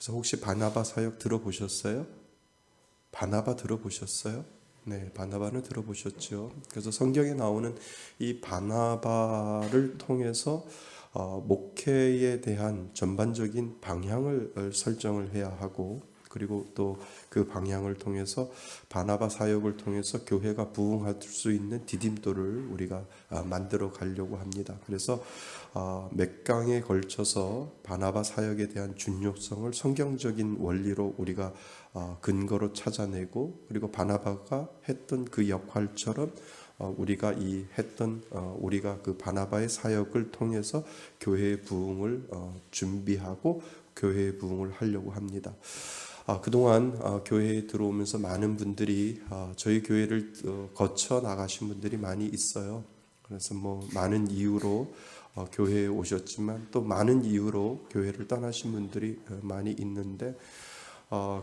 그래서 혹시 바나바 사역 들어보셨어요? 바나바 들어보셨어요? 네, 바나바는 들어보셨죠. 그래서 성경에 나오는 이 바나바를 통해서 목회에 대한 전반적인 방향을 설정을 해야 하고, 그리고 또 그 방향을 통해서 바나바 사역을 통해서 교회가 부흥할 수 있는 디딤돌을 우리가 만들어 가려고 합니다. 그래서 몇 강에 걸쳐서 바나바 사역에 대한 중요성을 성경적인 원리로 우리가 근거로 찾아내고, 그리고 바나바가 했던 그 역할처럼 우리가 그 바나바의 사역을 통해서 교회의 부흥을 준비하고 교회의 부흥을 하려고 합니다. 그동안 교회에 들어오면서 많은 분들이 저희 교회를 거쳐 나가신 분들이 많이 있어요. 그래서 뭐 많은 이유로 교회에 오셨지만 또 많은 이유로 교회를 떠나신 분들이 많이 있는데,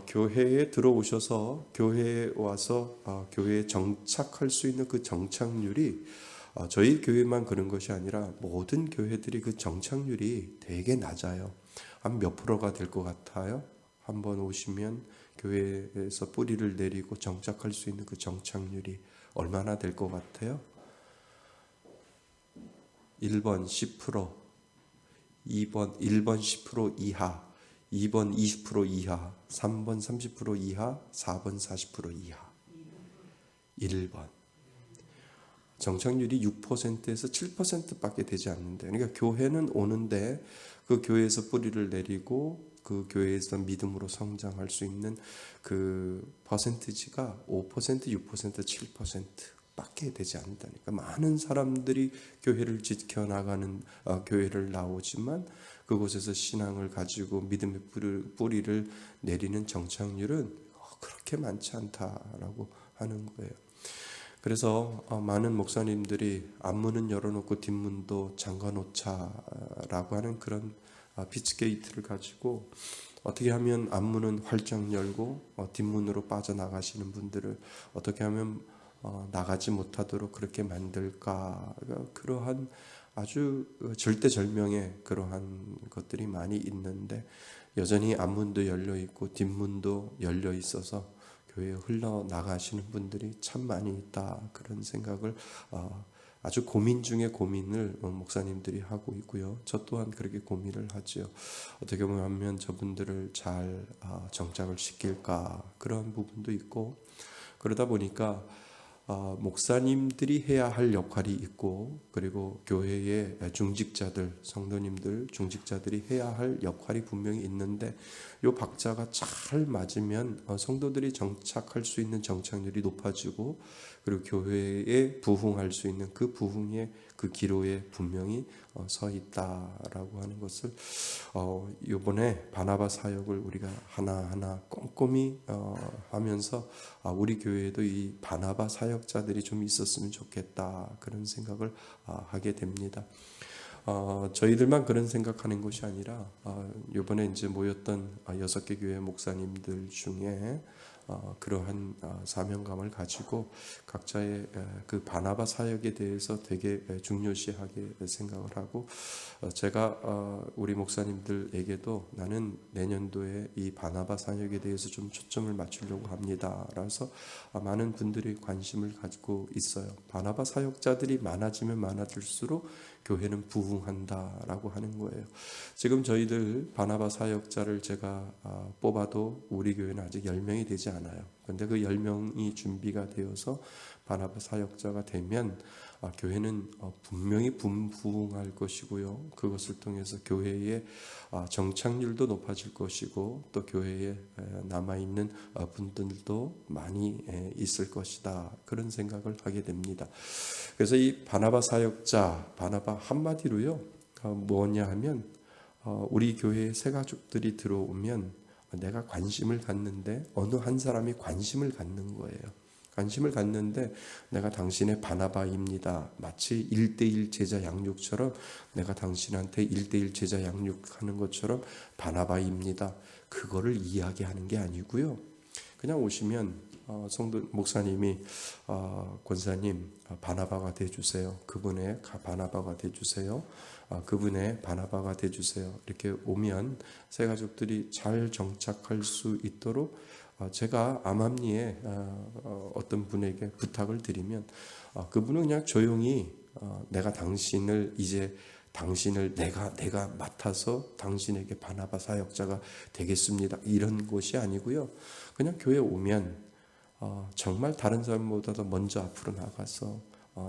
교회에 들어오셔서 교회에 와서 교회에 정착할 수 있는 그 정착률이 저희 교회만 그런 것이 아니라 모든 교회들이 그 정착률이 되게 낮아요. 한 몇 프로가 될 것 같아요? 한번 오시면 교회에서 뿌리를 내리고 정착할 수 있는 그 정착률이 얼마나 될 것 같아요? 1번 10%, 1번 10% 이하, 2번 20% 이하, 3번 30% 이하, 4번 40% 이하. 1번. 정착률이 6%에서 7%밖에 되지 않는데, 그러니까 교회는 오는데 그 교회에서 뿌리를 내리고 그 교회에서 믿음으로 성장할 수 있는 그 퍼센티지가 5%, 6%, 7%밖에 되지 않는다니까. 많은 사람들이 교회를 지켜나가는 교회를 나오지만 그곳에서 신앙을 가지고 믿음의 뿌리를 내리는 정착률은 그렇게 많지 않다라고 하는 거예요. 그래서 많은 목사님들이 앞문은 열어놓고 뒷문도 잠가놓자라고 하는 그런 피치게이트를 가지고 어떻게 하면 앞문은 활짝 열고 뒷문으로 빠져나가시는 분들을 어떻게 하면 나가지 못하도록 그렇게 만들까, 그러한 아주 절대절명의 그러한 것들이 많이 있는데, 여전히 앞문도 열려 있고 뒷문도 열려 있어서 교회에 흘러나가시는 분들이 참 많이 있다, 그런 생각을 아주 고민 중에 고민을 목사님들이 하고 있고요. 저 또한 그렇게 고민을 하죠. 어떻게 보면 저분들을 잘 정착을 시킬까, 그런 부분도 있고, 그러다 보니까 목사님들이 해야 할 역할이 있고, 그리고 교회의 중직자들, 성도님들, 중직자들이 해야 할 역할이 분명히 있는데, 요 박자가 잘 맞으면 성도들이 정착할 수 있는 정착률이 높아지고, 그리고 교회에 부흥할 수 있는 그 부흥의 그 기로에 분명히 서 있다라고 하는 것을 이번에 바나바 사역을 우리가 하나하나 꼼꼼히 하면서 우리 교회에도 이 바나바 사역자들이 좀 있었으면 좋겠다, 그런 생각을 하게 됩니다. 저희들만 그런 생각하는 것이 아니라 이번에 이제 모였던 6개 교회 목사님들 중에 그러한 사명감을 가지고 각자의 그 바나바 사역에 대해서 되게 중요시하게 생각을 하고, 제가 우리 목사님들에게도 나는 내년도에 이 바나바 사역에 대해서 좀 초점을 맞추려고 합니다. 그래서 많은 분들이 관심을 가지고 있어요. 바나바 사역자들이 많아지면 많아질수록 교회는 부흥한다라고 하는 거예요. 지금 저희들 바나바 사역자를 제가 뽑아도 우리 교회는 아직 10명이 되지 않아요. 그런데 그 10명이 준비가 되어서 바나바 사역자가 되면 교회는 분명히 부흥할 것이고요. 그것을 통해서 교회의 정착률도 높아질 것이고, 또 교회에 남아있는 분들도 많이 있을 것이다, 그런 생각을 하게 됩니다. 그래서 이 바나바 사역자, 바나바 한마디로요, 뭐냐 하면 우리 교회에 새 가족들이 들어오면 내가 관심을 갖는데 어느 한 사람이 관심을 갖는 거예요. 관심을 갖는데 내가 당신의 바나바입니다. 마치 1:1 제자 양육처럼, 내가 당신한테 1:1 제자 양육하는 것처럼 바나바입니다. 그거를 이야기하는 게 아니고요. 그냥 오시면 성도 목사님이 권사님 바나바가 돼주세요. 그분의 바나바가 돼주세요. 그분의 바나바가 돼주세요. 이렇게 오면 새 가족들이 잘 정착할 수 있도록 제가 암암리에 어떤 분에게 부탁을 드리면 그분은 그냥 조용히 내가 당신을 이제 당신을 내가 맡아서 당신에게 바나바 사역자가 되겠습니다. 이런 것이 아니고요. 그냥 교회 오면 정말 다른 사람보다도 먼저 앞으로 나가서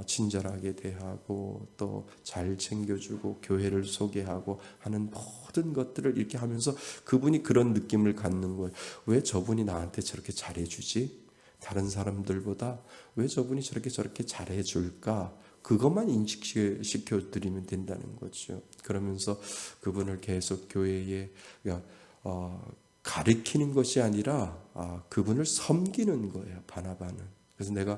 친절하게 대하고 또 잘 챙겨주고 교회를 소개하고 하는 모든 것들을 이렇게 하면서 그분이 그런 느낌을 갖는 거예요. 왜 저분이 나한테 저렇게 잘해주지? 다른 사람들보다 왜 저분이 저렇게 잘해줄까? 그것만 인식시켜 드리면 된다는 거죠. 그러면서 그분을 계속 교회에 가르치는 것이 아니라 그분을 섬기는 거예요. 바나바는. 그래서 내가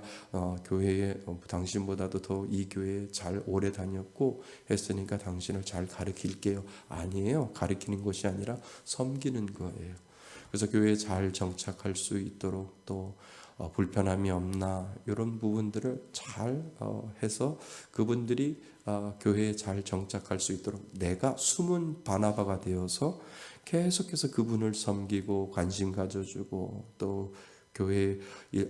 교회에 당신보다도 더 이 교회에 잘 오래 다녔고 했으니까 당신을 잘 가르칠게요. 아니에요. 가르치는 것이 아니라 섬기는 거예요. 그래서 교회에 잘 정착할 수 있도록 또 불편함이 없나 이런 부분들을 잘 해서 그분들이 교회에 잘 정착할 수 있도록 내가 숨은 바나바가 되어서 계속해서 그분을 섬기고 관심 가져주고 또 교회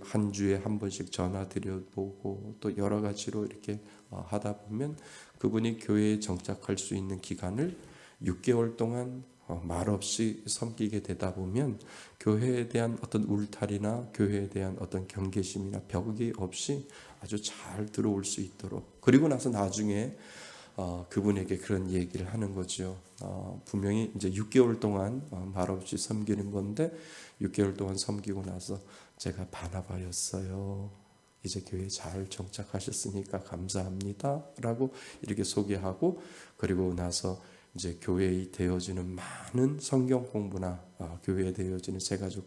한 주에 한 번씩 전화 드려보고 또 여러 가지로 이렇게 하다 보면 그분이 교회에 정착할 수 있는 기간을 6개월 동안 말없이 섬기게 되다 보면 교회에 대한 어떤 울타리나 교회에 대한 어떤 경계심이나 벽이 없이 아주 잘 들어올 수 있도록 그리고 나서 나중에 그분에게 그런 얘기를 하는 거죠. 분명히 이제 6개월 동안 말없이 섬기는 건데 6개월 동안 섬기고 나서 제가 바나바였어요. 이제 교회에 잘 정착하셨으니까 감사합니다. 라고 이렇게 소개하고 그리고 나서 이제 교회에 되어지는 많은 성경 공부나 교회에 되어지는 새가족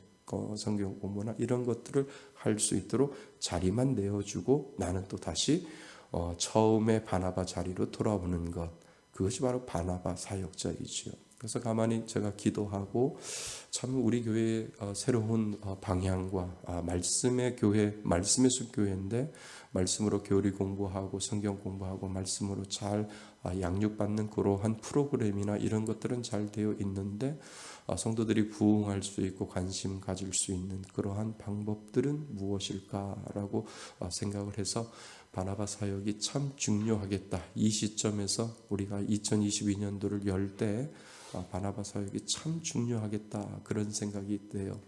성경 공부나 이런 것들을 할 수 있도록 자리만 내어주고 나는 또 다시 처음에 바나바 자리로 돌아오는 것 그것이 바로 바나바 사역자이지요. 그래서 가만히 제가 기도하고 참 우리 교회의 새로운 방향과 말씀의 교회, 말씀의 숲교회인데 말씀으로 교리 공부하고 성경 공부하고 말씀으로 잘 양육받는 그러한 프로그램이나 이런 것들은 잘 되어 있는데 성도들이 부응할 수 있고 관심 가질 수 있는 그러한 방법들은 무엇일까라고 생각을 해서 바나바 사역이 참 중요하겠다. 이 시점에서 우리가 2022년도를 열 때 바나바 사역이 참 중요하겠다. 그런 생각이 돼요.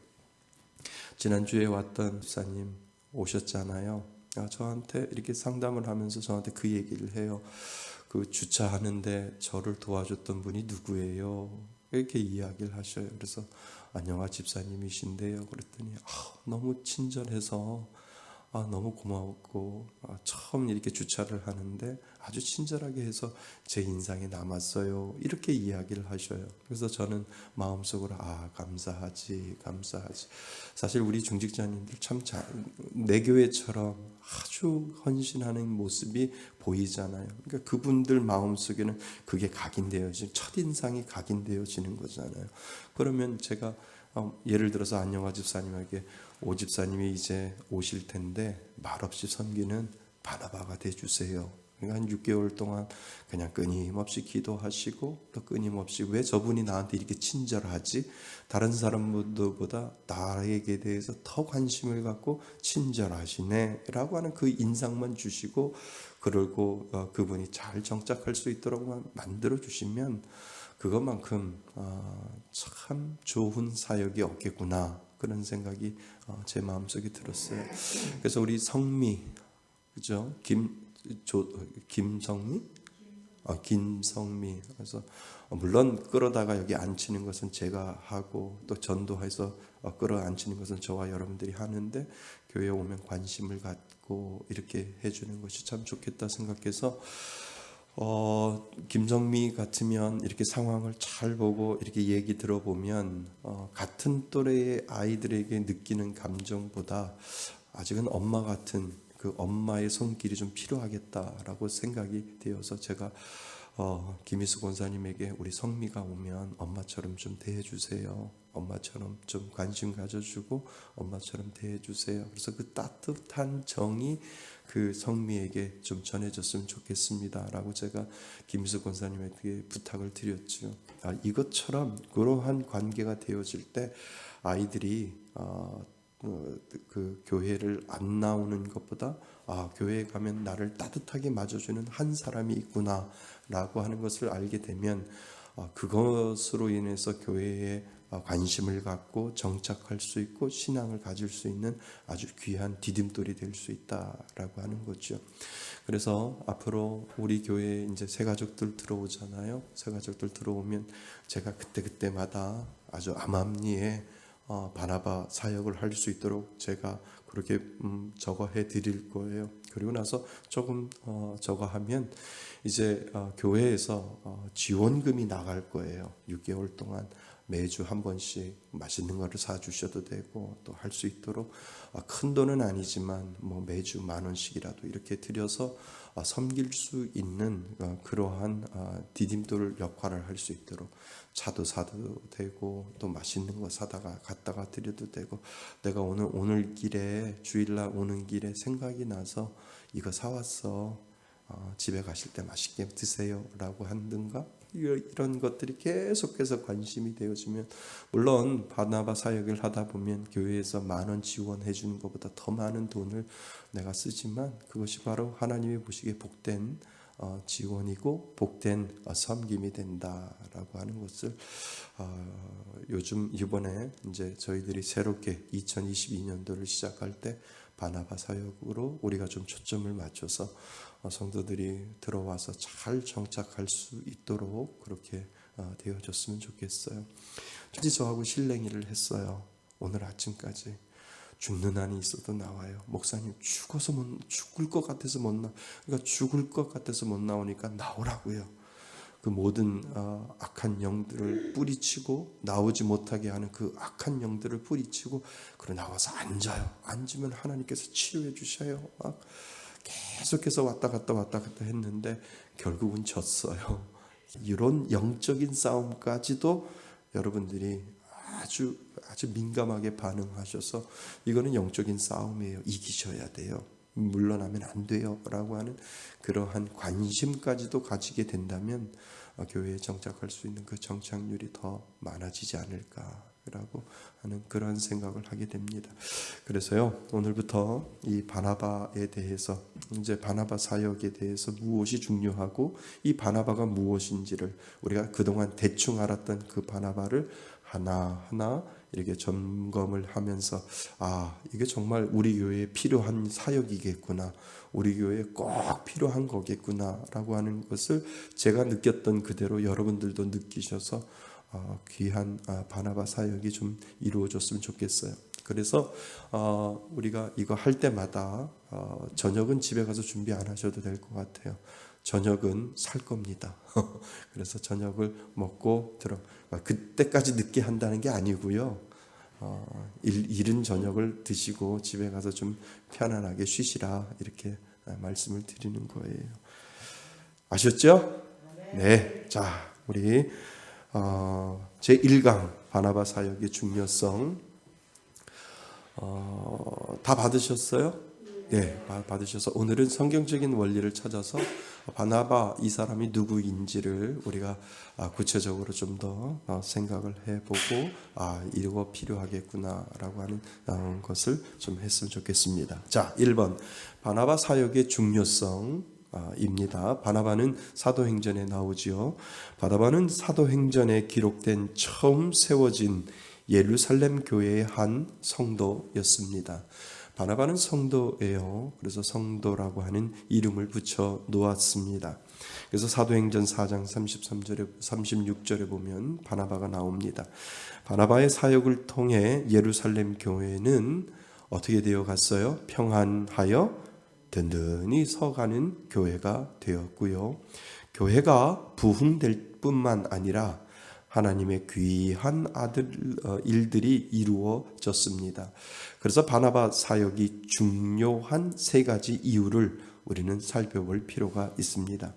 지난주에 왔던 집사님 오셨잖아요. 저한테 이렇게 상담을 하면서 저한테 그 얘기를 해요. 그 주차하는데 저를 도와줬던 분이 누구예요? 이렇게 이야기를 하셔요. 그래서 안녕하 집사님이신데요. 그랬더니 너무 친절해서 너무 고마웠고 처음 이렇게 주차를 하는데 아주 친절하게 해서 제 인상에 남았어요. 이렇게 이야기를 하셔요. 그래서 저는 마음속으로 감사하지. 사실 우리 중직자님들 참 내 교회처럼 아주 헌신하는 모습이 보이잖아요. 그러니까 그분들 마음속에는 그게 각인되어지는 첫인상이 각인되어지는 거잖아요. 그러면 제가 예를 들어서 안영화 집사님에게 오 집사님이 이제 오실 텐데 말없이 섬기는 바나바가 돼주세요. 그러니까 한 6개월 동안 그냥 끊임없이 기도하시고 또 끊임없이 왜 저분이 나한테 이렇게 친절하지? 다른 사람들보다 나에게 대해서 더 관심을 갖고 친절하시네 라고 하는 그 인상만 주시고 그러고 그분이 잘 정착할 수 있도록 만들어 주시면 그것만큼 참 좋은 사역이 없겠구나 그런 생각이 제 마음속에 들었어요. 그래서 우리 성미 그죠? 김성미? 김성미. 그래서 물론 끌어다가 여기 앉히는 것은 제가 하고 또 전도해서 끌어앉히는 것은 저와 여러분들이 하는데 교회에 오면 관심을 갖고 이렇게 해주는 것이 참 좋겠다 생각해서 김성미 같으면 이렇게 상황을 잘 보고 이렇게 얘기 들어보면 같은 또래의 아이들에게 느끼는 감정보다 아직은 엄마 같은 그 엄마의 손길이 좀 필요하겠다라고 생각이 되어서 제가 김희수 권사님에게 우리 성미가 오면 엄마처럼 좀 대해주세요. 엄마처럼 좀 관심 가져주고 엄마처럼 대해주세요. 그래서 그 따뜻한 정이 그 성미에게 좀 전해졌으면 좋겠습니다 라고 제가 김희수 권사님에게 부탁을 드렸죠. 이것처럼 그러한 관계가 되어질 때 아이들이 그 교회를 안 나오는 것보다 교회에 가면 나를 따뜻하게 맞아주는 한 사람이 있구나 라고 하는 것을 알게 되면 그것으로 인해서 교회에 관심을 갖고 정착할 수 있고 신앙을 가질 수 있는 아주 귀한 디딤돌이 될 수 있다라고 하는 거죠. 그래서 앞으로 우리 교회에 이제 새 가족들 들어오잖아요. 새 가족들 들어오면 제가 그때마다 아주 암암리에 바나바 사역을 할 수 있도록 제가 그렇게 저거 해 드릴 거예요. 그리고 나서 조금 저거 하면 이제 교회에서 지원금이 나갈 거예요. 6개월 동안 매주 한 번씩 맛있는 거를 사주셔도 되고 또 할 수 있도록 큰 돈은 아니지만 뭐 매주 10,000원씩이라도 이렇게 드려서 섬길 수 있는 그러한 디딤돌 역할을 할 수 있도록 차도 사도 되고 또 맛있는 거 사다가 갖다가 드려도 되고 내가 오늘 길에 주일날 오는 길에 생각이 나서 이거 사왔어 집에 가실 때 맛있게 드세요 라고 한든가 이런 것들이 계속해서 관심이 되어지면 물론 바나바 사역을 하다 보면 교회에서 10,000원 지원해 주는 것보다 더 많은 돈을 내가 쓰지만 그것이 바로 하나님이 보시기에 복된 지원이고 복된 섬김이 된다라고 하는 것을 요즘 이번에 이제 저희들이 새롭게 2022년도를 시작할 때 바나바 사역으로 우리가 좀 초점을 맞춰서 성도들이 들어와서 잘 정착할 수 있도록 그렇게 되어졌으면 좋겠어요. 저하고 실랭이를 했어요. 오늘 아침까지 죽는 한이 있어도 나와요. 목사님 죽을 것 같아서 못 나. 그러니까 죽을 것 같아서 못 나오니까 나오라고요. 그 모든 악한 영들을 뿌리치고 나오지 못하게 하는 그 악한 영들을 뿌리치고 그러 나와서 앉아요. 앉으면 하나님께서 치료해 주셔요. 막 계속해서 왔다 갔다 했는데 결국은 졌어요. 이런 영적인 싸움까지도 여러분들이 아주 민감하게 반응하셔서 이거는 영적인 싸움이에요. 이기셔야 돼요. 물러나면 안 돼요. 라고 하는 그러한 관심까지도 가지게 된다면 교회에 정착할 수 있는 그 정착률이 더 많아지지 않을까라고 하는 그런 생각을 하게 됩니다. 그래서요, 오늘부터 이 바나바에 대해서 이제 바나바 사역에 대해서 무엇이 중요하고 이 바나바가 무엇인지를 우리가 그동안 대충 알았던 그 바나바를 하나하나 이렇게 점검을 하면서 이게 정말 우리 교회에 필요한 사역이겠구나, 우리 교회에 꼭 필요한 거겠구나라고 하는 것을 제가 느꼈던 그대로 여러분들도 느끼셔서 귀한 바나바 사역이 좀 이루어졌으면 좋겠어요. 그래서 우리가 이거 할 때마다 저녁은 집에 가서 준비 안 하셔도 될 것 같아요. 저녁은 살 겁니다. 그래서 저녁을 먹고 그때까지 늦게 한다는 게 아니고요. 이른 저녁을 드시고 집에 가서 좀 편안하게 쉬시라 이렇게 말씀을 드리는 거예요. 아셨죠? 네. 자, 우리 제1강 바나바 사역의 중요성 다 받으셨어요? 네, 받으셔서 오늘은 성경적인 원리를 찾아서 바나바 이 사람이 누구인지를 우리가 구체적으로 좀 더 생각을 해보고 이거 필요하겠구나라고 하는 것을 좀 했으면 좋겠습니다. 자, 1번 바나바 사역의 중요성 입니다. 바나바는 사도행전에 나오지요. 바나바는 사도행전에 기록된 처음 세워진 예루살렘 교회의 한 성도였습니다. 바나바는 성도예요. 그래서 성도라고 하는 이름을 붙여 놓았습니다. 그래서 사도행전 4장 33절에 36절에 보면 바나바가 나옵니다. 바나바의 사역을 통해 예루살렘 교회는 어떻게 되어 갔어요? 평안하여 든든히 서가는 교회가 되었고요. 교회가 부흥될 뿐만 아니라 하나님의 귀한 일들이 이루어졌습니다. 그래서 바나바 사역이 중요한 세 가지 이유를 우리는 살펴볼 필요가 있습니다.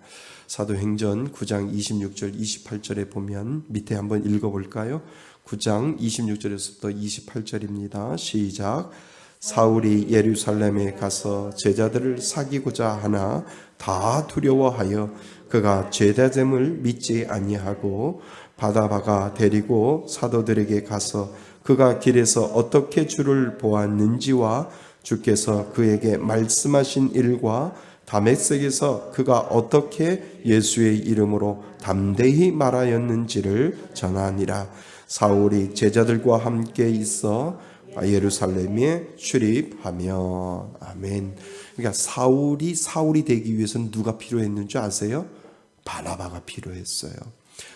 사도행전 9장 26절 28절에 보면 밑에 한번 읽어볼까요? 9장 26절에서부터 28절입니다. 시작. 사울이 예루살렘에 가서 제자들을 사귀고자 하나 다 두려워하여 그가 제자됨을 믿지 아니하고 바나바가 데리고 사도들에게 가서 그가 길에서 어떻게 주를 보았는지와 주께서 그에게 말씀하신 일과 다메섹에서 그가 어떻게 예수의 이름으로 담대히 말하였는지를 전하니라. 사울이 제자들과 함께 있어 예루살렘에 출입하며. 아멘. 그러니까 사울이 되기 위해서는 누가 필요했는 줄 아세요? 바나바가 필요했어요.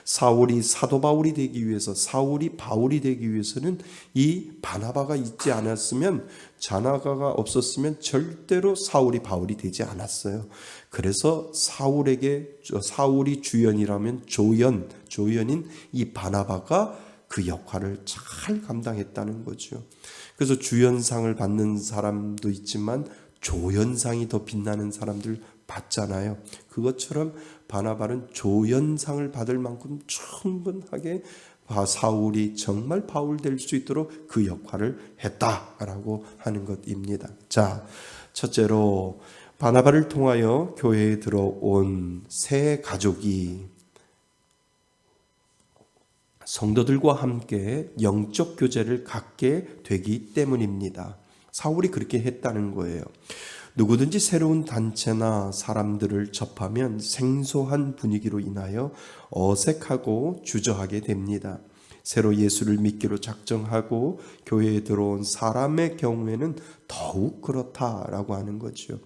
사울이 사도 바울이 되기 위해서, 사울이 바울이 되기 위해서는 이 바나바가 있지 않았으면, 자나가가 없었으면 절대로 사울이 바울이 되지 않았어요. 그래서 사울이 주연이라면 조연인 이 바나바가 그 역할을 잘 감당했다는 거죠. 그래서 주연상을 받는 사람도 있지만 조연상이 더 빛나는 사람들 봤잖아요. 그것처럼 바나바는 조연상을 받을 만큼 충분하게 사울이 정말 바울 될 수 있도록 그 역할을 했다라고 하는 것입니다. 자, 첫째로 바나바를 통하여 교회에 들어온 새 가족이 성도들과 함께 영적 교제를 갖게 되기 때문입니다. 사울이 그렇게 했다는 거예요. 누구든지 새로운 단체나 사람들을 접하면 생소한 분위기로 인하여 어색하고 주저하게 됩니다. 새로 예수를 믿기로 작정하고 교회에 들어온 사람의 경우에는 더욱 그렇다라고 하는 거죠.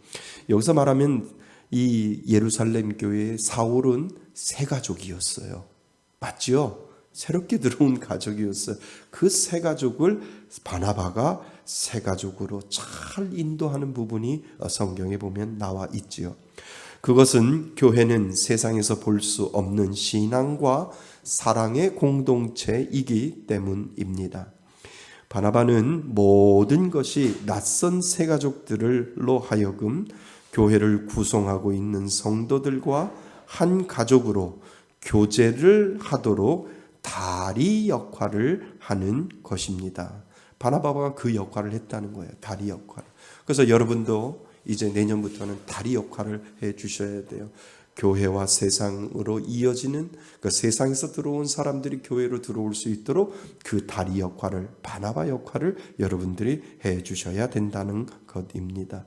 여기서 말하면 이 예루살렘 교회의 사울은 새 가족이었어요. 맞죠? 새롭게 들어온 가족이었어요. 그 새 가족을 바나바가 새 가족으로 잘 인도하는 부분이 성경에 보면 나와 있지요. 그것은 교회는 세상에서 볼 수 없는 신앙과 사랑의 공동체이기 때문입니다. 바나바는 모든 것이 낯선 새 가족들로 하여금 교회를 구성하고 있는 성도들과 한 가족으로 교제를 하도록 다리 역할을 하는 것입니다. 바나바가 그 역할을 했다는 거예요. 다리 역할. 그래서 여러분도 이제 내년부터는 다리 역할을 해 주셔야 돼요. 교회와 세상으로 이어지는 그 세상에서 들어온 사람들이 교회로 들어올 수 있도록 그 다리 역할을, 바나바 역할을 여러분들이 해 주셔야 된다는 것입니다.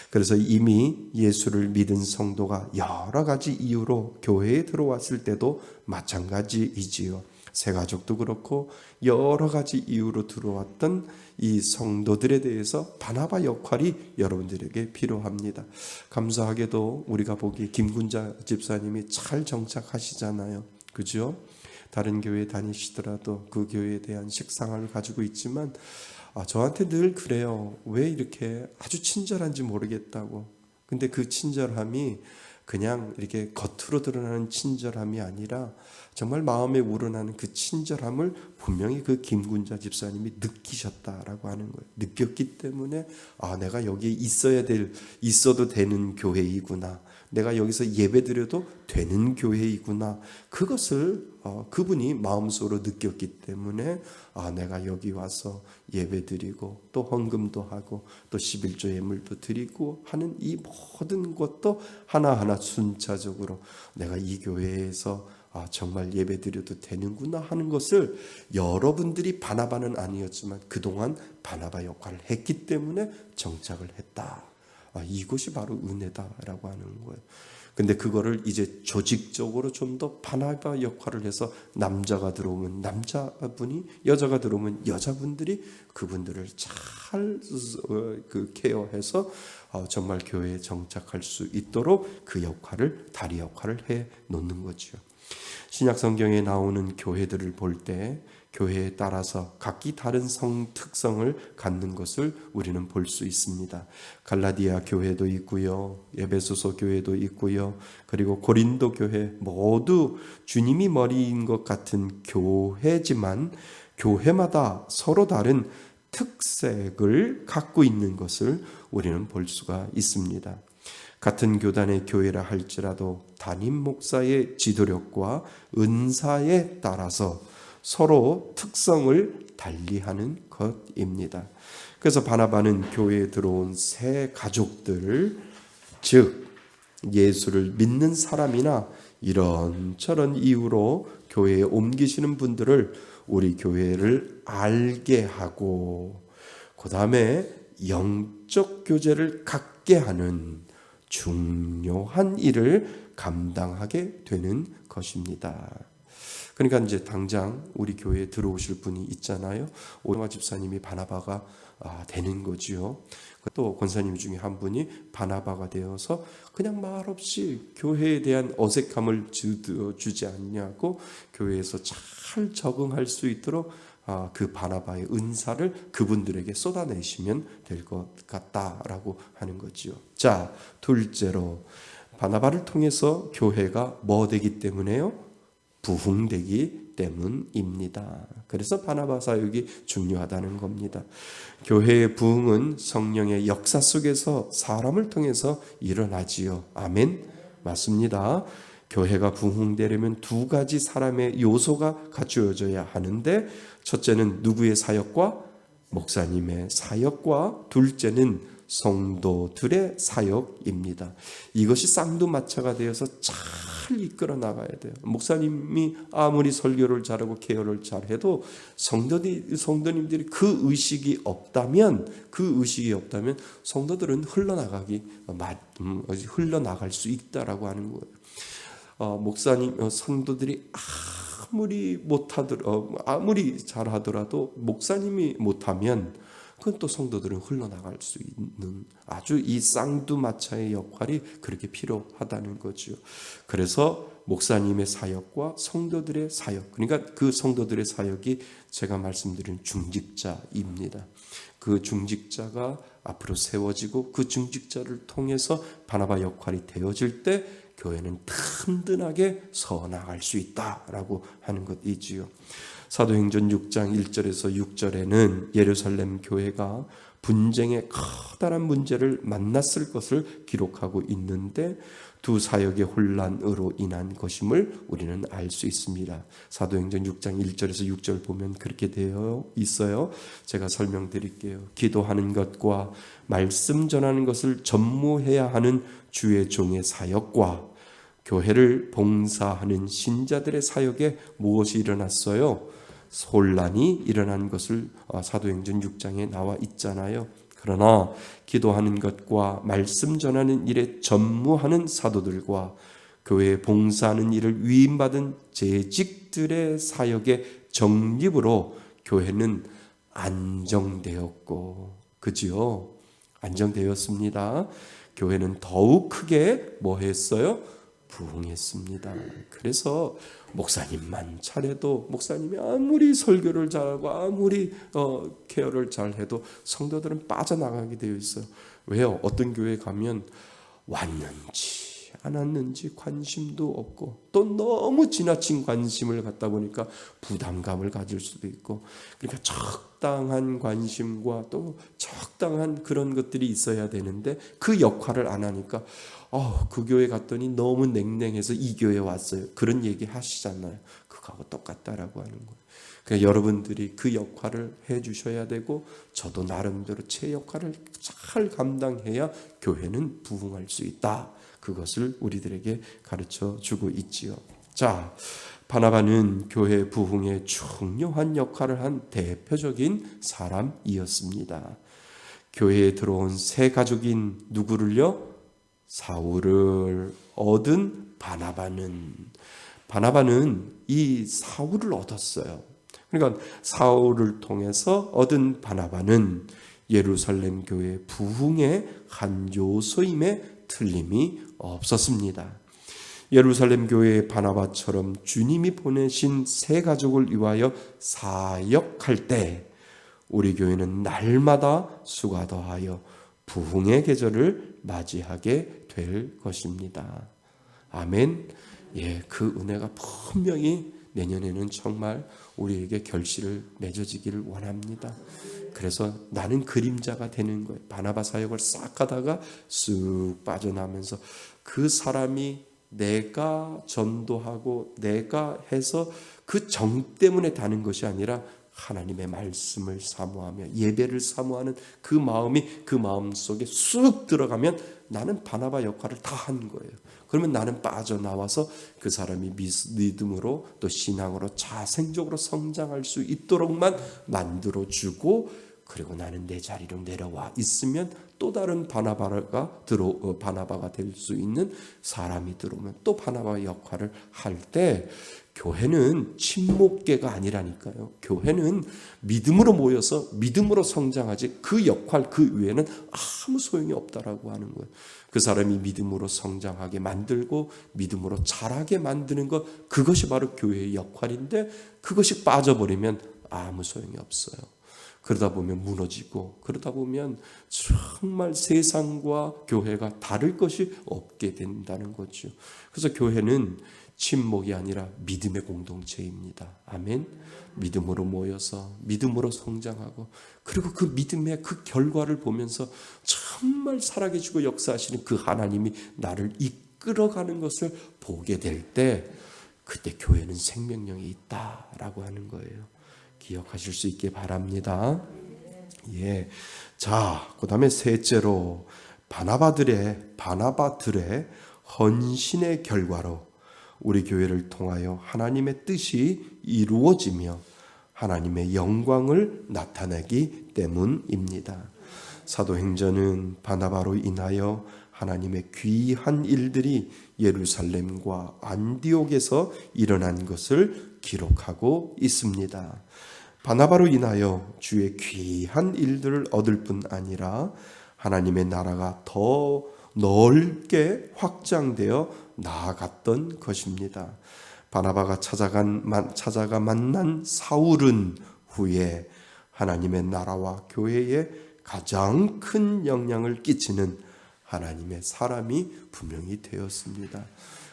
그래서 이미 예수를 믿은 성도가 여러 가지 이유로 교회에 들어왔을 때도 마찬가지이지요. 새 가족도 그렇고 여러 가지 이유로 들어왔던 이 성도들에 대해서 바나바 역할이 여러분들에게 필요합니다. 감사하게도 우리가 보기에 김군자 집사님이 잘 정착하시잖아요. 그죠? 다른 교회 다니시더라도 그 교회에 대한 식상을 가지고 있지만 저한테 늘 그래요. 왜 이렇게 아주 친절한지 모르겠다고. 근데 그 친절함이 그냥 이렇게 겉으로 드러나는 친절함이 아니라 정말 마음에 우러나는 그 친절함을 분명히 그 김군자 집사님이 느끼셨다라고 하는 거예요. 느꼈기 때문에 내가 여기에 있어도 되는 교회이구나. 내가 여기서 예배드려도 되는 교회이구나. 그것을 그분이 마음속으로 느꼈기 때문에 내가 여기 와서 예배드리고 또 헌금도 하고 또 11조 예물도 드리고 하는 이 모든 것도 하나하나 순차적으로 내가 이 교회에서 정말 예배드려도 되는구나 하는 것을 여러분들이 바나바는 아니었지만 그동안 바나바 역할을 했기 때문에 정착을 했다. 이것이 바로 은혜다라고 하는 거예요. 근데 그거를 이제 조직적으로 좀 더 바나바 역할을 해서 남자가 들어오면 남자분이, 여자가 들어오면 여자분들이 그분들을 잘 케어해서 정말 교회에 정착할 수 있도록 그 역할을, 다리 역할을 해 놓는 거죠. 신약 성경에 나오는 교회들을 볼 때 교회에 따라서 각기 다른 특성을 갖는 것을 우리는 볼 수 있습니다. 갈라디아 교회도 있고요, 에베소서 교회도 있고요, 그리고 고린도 교회 모두 주님이 머리인 것 같은 교회지만 교회마다 서로 다른 특색을 갖고 있는 것을 우리는 볼 수가 있습니다. 같은 교단의 교회라 할지라도 담임 목사의 지도력과 은사에 따라서 서로 특성을 달리하는 것입니다. 그래서 바나바는 교회에 들어온 새 가족들, 즉 예수를 믿는 사람이나 이런저런 이유로 교회에 옮기시는 분들을 우리 교회를 알게 하고 그 다음에 영적 교제를 갖게 하는 중요한 일을 감당하게 되는 것입니다. 그러니까 이제 당장 우리 교회에 들어오실 분이 있잖아요. 오영아 집사님이 바나바가 되는 거지요. 또 권사님 중에 한 분이 바나바가 되어서 그냥 말없이 교회에 대한 어색함을 주지 않냐고 교회에서 잘 적응할 수 있도록 그 바나바의 은사를 그분들에게 쏟아내시면 될 것 같다라고 하는 거지요. 자, 둘째로 바나바를 통해서 교회가 뭐 되기 때문에요? 부흥되기 때문입니다. 그래서 바나바 사역이 중요하다는 겁니다. 교회의 부흥은 성령의 역사 속에서 사람을 통해서 일어나지요. 아멘. 맞습니다. 교회가 부흥되려면 두 가지 사람의 요소가 갖추어져야 하는데, 첫째는 누구의 사역과 목사님의 사역과 둘째는 성도들의 사역입니다. 이것이 쌍두마차가 되어서 잘 이끌어 나가야 돼요. 목사님이 아무리 설교를 잘하고 케어를 잘해도 성도님들이 그 의식이 없다면 성도들은 흘러나갈 수 있다라고 하는 거예요. 목사님, 성도들이 아무리 잘하더라도 목사님이 못하면 그건 또 성도들은 흘러나갈 수 있는 아주 이 쌍두마차의 역할이 그렇게 필요하다는 거죠. 그래서 목사님의 사역과 성도들의 사역, 그러니까 그 성도들의 사역이 제가 말씀드린 중직자입니다. 그 중직자가 앞으로 세워지고 그 중직자를 통해서 바나바 역할이 되어질 때 교회는 든든하게 서나갈 수 있다라고 하는 것이지요. 사도행전 6장 1절에서 6절에는 예루살렘 교회가 분쟁의 커다란 문제를 만났을 것을 기록하고 있는데 두 사역의 혼란으로 인한 것임을 우리는 알 수 있습니다. 사도행전 6장 1절에서 6절 보면 그렇게 되어 있어요. 제가 설명드릴게요. 기도하는 것과 말씀 전하는 것을 전무해야 하는 주의 종의 사역과 교회를 봉사하는 신자들의 사역에 무엇이 일어났어요? 혼란이 일어난 것을 사도행전 6장에 나와 있잖아요. 그러나 기도하는 것과 말씀 전하는 일에 전무하는 사도들과 교회에 봉사하는 일을 위임받은 재직들의 사역의 정립으로 교회는 안정되었고, 그지요? 안정되었습니다. 교회는 더욱 크게 뭐 했어요? 부흥했습니다. 그래서 목사님만 잘해도, 목사님이 아무리 설교를 잘하고 아무리 케어를 잘해도 성도들은 빠져나가게 되어 있어요. 왜요? 어떤 교회 가면 왔는지 안 왔는지 관심도 없고, 또 너무 지나친 관심을 갖다 보니까 부담감을 가질 수도 있고, 그러니까 적당한 관심과 또 적당한 그런 것들이 있어야 되는데 그 역할을 안 하니까 그 교회 갔더니 너무 냉랭해서 이 교회 왔어요. 그런 얘기 하시잖아요. 그거하고 똑같다라고 하는 거예요. 그러니까 여러분들이 그 역할을 해 주셔야 되고, 저도 나름대로 제 역할을 잘 감당해야 교회는 부흥할 수 있다. 그것을 우리들에게 가르쳐 주고 있지요. 자, 바나바는 교회 부흥에 중요한 역할을 한 대표적인 사람이었습니다. 교회에 들어온 새 가족인 누구를요? 사울을 얻은 바나바는 이 사울을 얻었어요. 그러니까 사울을 통해서 얻은 바나바는 예루살렘 교회 부흥의 한 요소임에 틀림이 없었습니다. 예루살렘 교회의 바나바처럼 주님이 보내신 새 가족을 위하여 사역할 때 우리 교회는 날마다 수가 더하여 부흥의 계절을 맞이하게 될 것입니다. 아멘. 예, 그 은혜가 분명히 내년에는 정말 우리에게 결실을 맺어지기를 원합니다. 그래서 나는 그림자가 되는 거예요. 바나바 사역을 싹 하다가 쑥 빠져나면서 그 사람이 내가 전도하고 내가 해서 그 정 때문에 다는 것이 아니라 하나님의 말씀을 사모하며 예배를 사모하는 그 마음이 그 마음 속에 쑥 들어가면 나는 바나바 역할을 다 한 거예요. 그러면 나는 빠져나와서 그 사람이 믿음으로 또 신앙으로 자생적으로 성장할 수 있도록만 만들어주고, 그리고 나는 내 자리로 내려와 있으면 또 다른 바나바가 될 수 있는 사람이 들어오면 또 바나바 역할을 할 때, 교회는 친목계가 아니라니까요. 교회는 믿음으로 모여서 믿음으로 성장하지 그 역할 그 외에는 아무 소용이 없다라고 하는 거예요. 그 사람이 믿음으로 성장하게 만들고 믿음으로 자라게 만드는 것, 그것이 바로 교회의 역할인데, 그것이 빠져버리면 아무 소용이 없어요. 그러다 보면 무너지고, 그러다 보면 정말 세상과 교회가 다를 것이 없게 된다는 거죠. 그래서 교회는 친목이 아니라 믿음의 공동체입니다. 아멘. 믿음으로 모여서 믿음으로 성장하고, 그리고 그 믿음의 그 결과를 보면서 정말 살아계시고 역사하시는 그 하나님이 나를 이끌어가는 것을 보게 될 때, 그때 교회는 생명력이 있다라고 하는 거예요. 기억하실 수 있게 바랍니다. 예. 자, 그다음에 셋째로 바나바들의 헌신의 결과로 우리 교회를 통하여 하나님의 뜻이 이루어지며 하나님의 영광을 나타내기 때문입니다. 사도행전은 바나바로 인하여 하나님의 귀한 일들이 예루살렘과 안디옥에서 일어난 것을 기록하고 있습니다. 바나바로 인하여 주의 귀한 일들을 얻을 뿐 아니라 하나님의 나라가 더 넓게 확장되어 나아갔던 것입니다. 바나바가 찾아가 만난 사울은 후에 하나님의 나라와 교회에 가장 큰 영향을 끼치는 하나님의 사람이 분명히 되었습니다.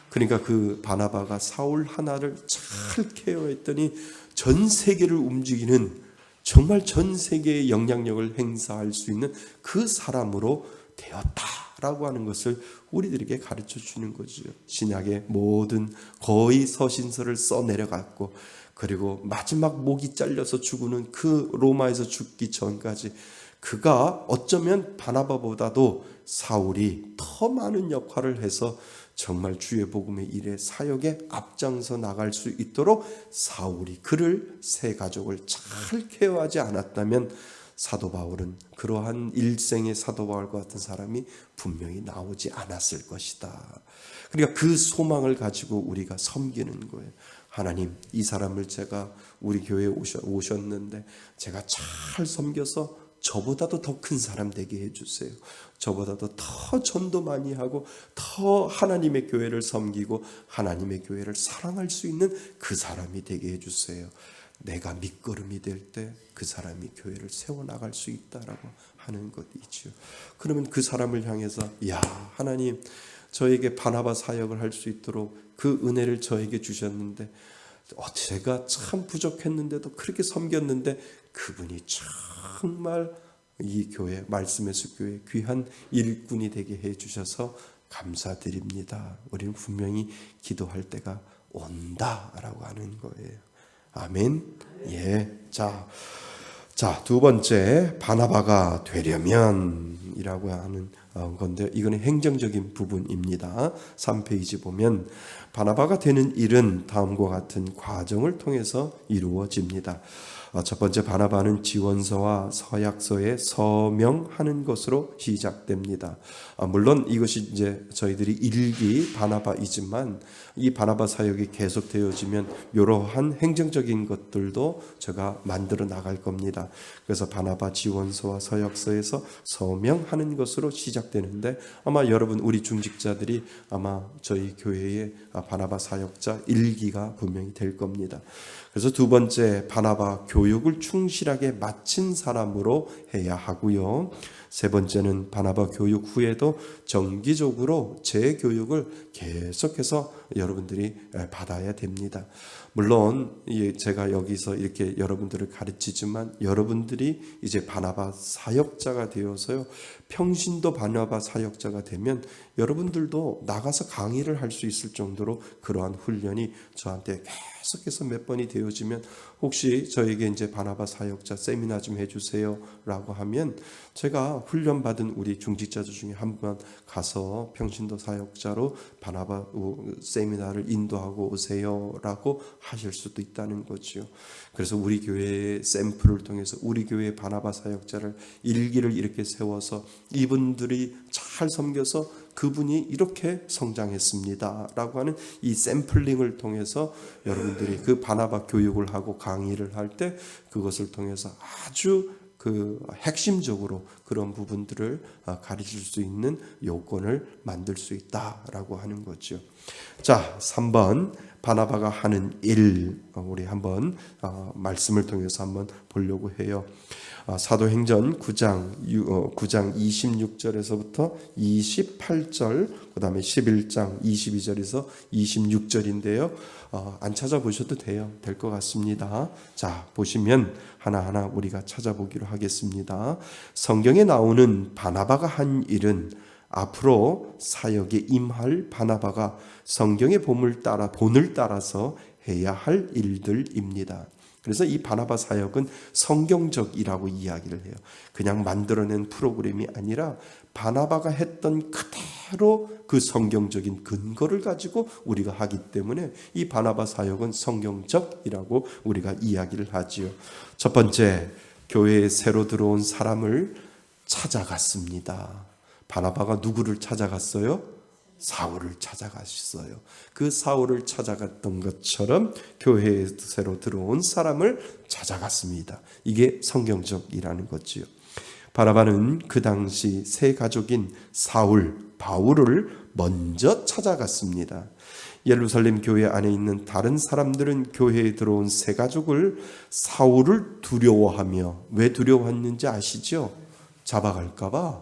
그러니까 그 바나바가 사울 하나를 잘 케어했더니 전 세계를 움직이는, 정말 전 세계의 영향력을 행사할 수 있는 그 사람으로 되었다라고 하는 것을 우리들에게 가르쳐 주는 거죠. 신약의 모든 거의 서신서를 써내려갔고, 그리고 마지막 목이 잘려서 죽는 그 로마에서 죽기 전까지 그가 어쩌면 바나바보다도 사울이 더 많은 역할을 해서 정말 주의 복음의 일에 사역에 앞장서 나갈 수 있도록 사울이 그를 세 가족을 잘 케어하지 않았다면 사도 바울은 그러한 일생의 사도 바울과 같은 사람이 분명히 나오지 않았을 것이다. 그러니까 그 소망을 가지고 우리가 섬기는 거예요. 하나님, 이 사람을 제가 우리 교회에 오셨는데 제가 잘 섬겨서 저보다도 더 큰 사람 되게 해주세요. 저보다도 더 전도 많이 하고 더 하나님의 교회를 섬기고 하나님의 교회를 사랑할 수 있는 그 사람이 되게 해주세요. 내가 밑거름이 될 때 그 사람이 교회를 세워나갈 수 있다라고 하는 것이죠. 그러면 그 사람을 향해서, 야, 하나님, 저에게 바나바 사역을 할 수 있도록 그 은혜를 저에게 주셨는데 제가 참 부족했는데도 그렇게 섬겼는데 그분이 정말 이 교회, 말씀의 숲교회 귀한 일꾼이 되게 해주셔서 감사드립니다. 우리는 분명히 기도할 때가 온다라고 하는 거예요. 아멘. 예. 자, 두 번째, 바나바가 되려면이라고 하는 건데, 이거는 행정적인 부분입니다. 3페이지 보면 바나바가 되는 일은 다음과 같은 과정을 통해서 이루어집니다. 첫 번째, 바나바는 지원서와 서약서에 서명하는 것으로 시작됩니다. 물론 이것이 이제 저희들이 일기 바나바이지만 이 바나바 사역이 계속되어지면 이러한 행정적인 것들도 제가 만들어 나갈 겁니다. 그래서 바나바 지원서와 서약서에서 서명하는 것으로 시작되는데, 아마 여러분, 우리 중직자들이 아마 저희 교회의 바나바 사역자 일기가 분명히 될 겁니다. 그래서 두 번째, 바나바 교육을 충실하게 마친 사람으로 해야 하고요. 세 번째는 바나바 교육 후에도 정기적으로 재교육을 계속해서 여러분들이 받아야 됩니다. 물론 제가 여기서 이렇게 여러분들을 가르치지만 여러분들이 이제 바나바 사역자가 되어서요, 평신도 바나바 사역자가 되면 여러분들도 나가서 강의를 할 수 있을 정도로 그러한 훈련이 저한테 계속해서 몇 번이 되어지면, 혹시 저에게 이제 바나바 사역자 세미나 좀 해주세요라고 하면 제가 훈련받은 우리 중직자들 중에 한 번 가서 평신도 사역자로 바나바 세미나를 인도하고 오세요라고 하실 수도 있다는 거죠. 그래서 우리 교회의 샘플을 통해서 우리 교회의 바나바 사역자를 일기를 이렇게 세워서 이분들이 잘 섬겨서 그분이 이렇게 성장했습니다 라고 하는 이 샘플링을 통해서 여러분들이 그 바나바 교육을 하고 강의를 할 때 그것을 통해서 아주 그 핵심적으로 그런 부분들을 가르칠 수 있는 요건을 만들 수 있다라고 하는 거죠. 자, 3번 바나바가 하는 일, 우리 한번 말씀을 통해서 한번 보려고 해요. 사도행전 9장 26절에서부터 28절, 그 다음에 11장 22절에서 26절인데요. 안 찾아보셔도 돼요. 될 것 같습니다. 자, 보시면 하나하나 우리가 찾아보기로 하겠습니다. 성경에 나오는 바나바가 한 일은 앞으로 사역에 임할 바나바가 성경의 본을 따라서 해야 할 일들입니다. 그래서 이 바나바 사역은 성경적이라고 이야기를 해요. 그냥 만들어낸 프로그램이 아니라 바나바가 했던 그대로 그 성경적인 근거를 가지고 우리가 하기 때문에 이 바나바 사역은 성경적이라고 우리가 이야기를 하지요. 첫 번째, 교회에 새로 들어온 사람을 찾아갔습니다. 바나바가 누구를 찾아갔어요? 사울을 찾아갔어요. 그 사울을 찾아갔던 것처럼 교회에 새로 들어온 사람을 찾아갔습니다. 이게 성경적이라는 거지요. 바나바는 그 당시 세 가족인 사울, 바울을 먼저 찾아갔습니다. 예루살렘 교회 안에 있는 다른 사람들은 교회에 들어온 세 가족을 사울을 두려워하며, 왜 두려워했는지 아시죠? 잡아갈까 봐.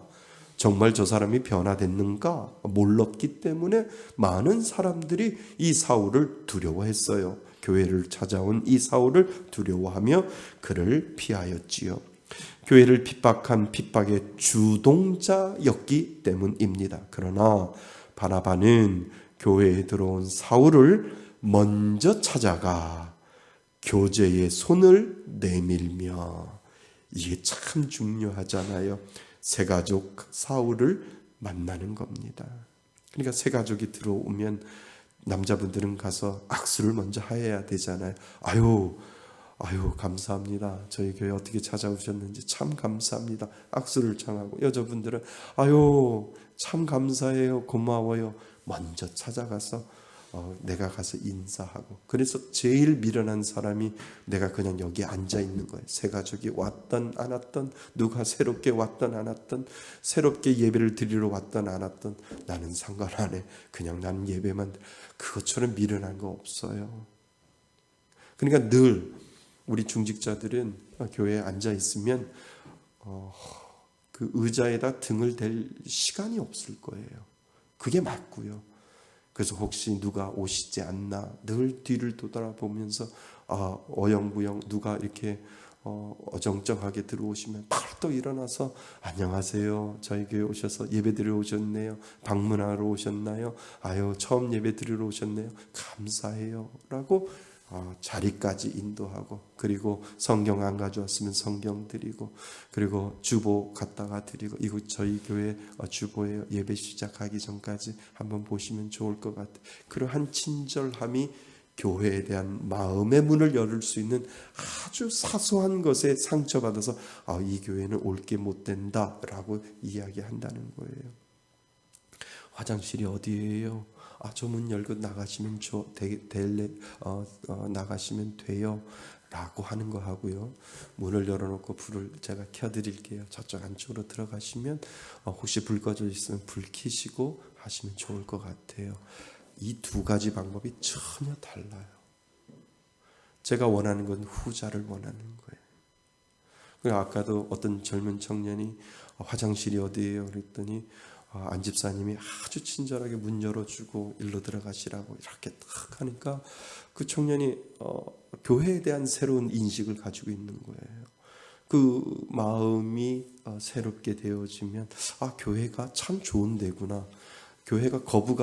정말 저 사람이 변화됐는가 몰랐기 때문에 많은 사람들이 이 사울을 두려워했어요. 교회를 찾아온 이 사울을 두려워하며 그를 피하였지요. 교회를 핍박한 핍박의 주동자였기 때문입니다. 그러나 바나바는 교회에 들어온 사울을 먼저 찾아가 교제의 손을 내밀며, 이게 참 중요하잖아요. 세 가족 사울을 만나는 겁니다. 그러니까 세 가족이 들어오면 남자분들은 가서 악수를 먼저 해야 되잖아요. 아유 감사합니다. 저희 교회 어떻게 찾아오셨는지 참 감사합니다. 악수를 청하고, 여자분들은 아유 참 감사해요, 고마워요. 먼저 찾아가서 내가 가서 인사하고. 그래서 제일 미련한 사람이 내가 그냥 여기 앉아 있는 거예요. 세 가족이 왔던 안 왔던, 누가 새롭게 왔던 안 왔던, 새롭게 예배를 드리러 왔던 안 왔던, 나는 상관 안 해. 그냥 나는 예배만. 그것처럼 미련한 거 없어요. 그러니까 늘 우리 중직자들은 교회에 앉아 있으면 그 의자에다 등을 댈 시간이 없을 거예요. 그게 맞고요. 그래서 혹시 누가 오시지 않나 늘 뒤를 돌아보면서 어영부영 누가 이렇게 어정쩡하게 들어오시면 바로 또 일어나서 안녕하세요, 저희 교회 오셔서 예배 드리러 오셨네요, 방문하러 오셨나요, 아유 처음 예배 드리러 오셨네요, 감사해요 라고 자리까지 인도하고, 그리고 성경 안 가져왔으면 성경 드리고, 그리고 주보 갖다가 드리고, 이거 저희 교회 주보예요, 예배 시작하기 전까지 한번 보시면 좋을 것 같아요. 그러한 친절함이 교회에 대한 마음의 문을 열을 수 있는 아주 사소한 것에 상처받아서 이 교회는 올 게 못 된다라고 이야기한다는 거예요. 화장실이 어디예요? 저 문 열고 나가시면 나가시면 돼요 라고 하는 거 하고요. 문을 열어놓고 불을 제가 켜드릴게요. 저쪽 안쪽으로 들어가시면 혹시 불 꺼져 있으면 불 켜시고 하시면 좋을 것 같아요. 이 두 가지 방법이 전혀 달라요. 제가 원하는 건 후자를 원하는 거예요. 아까도 어떤 젊은 청년이 화장실이 어디예요? 그랬더니 안 집사님이 아주 친절하게 문 열어주고 일로 들어가시라고 이렇게 딱 하니까 그 청년이 교회에 대한 새로운 인식을 가지고 있는 거예요. 그 마음이 새롭게 되어지면 교회가 참 좋은 데구나. 교회가 거부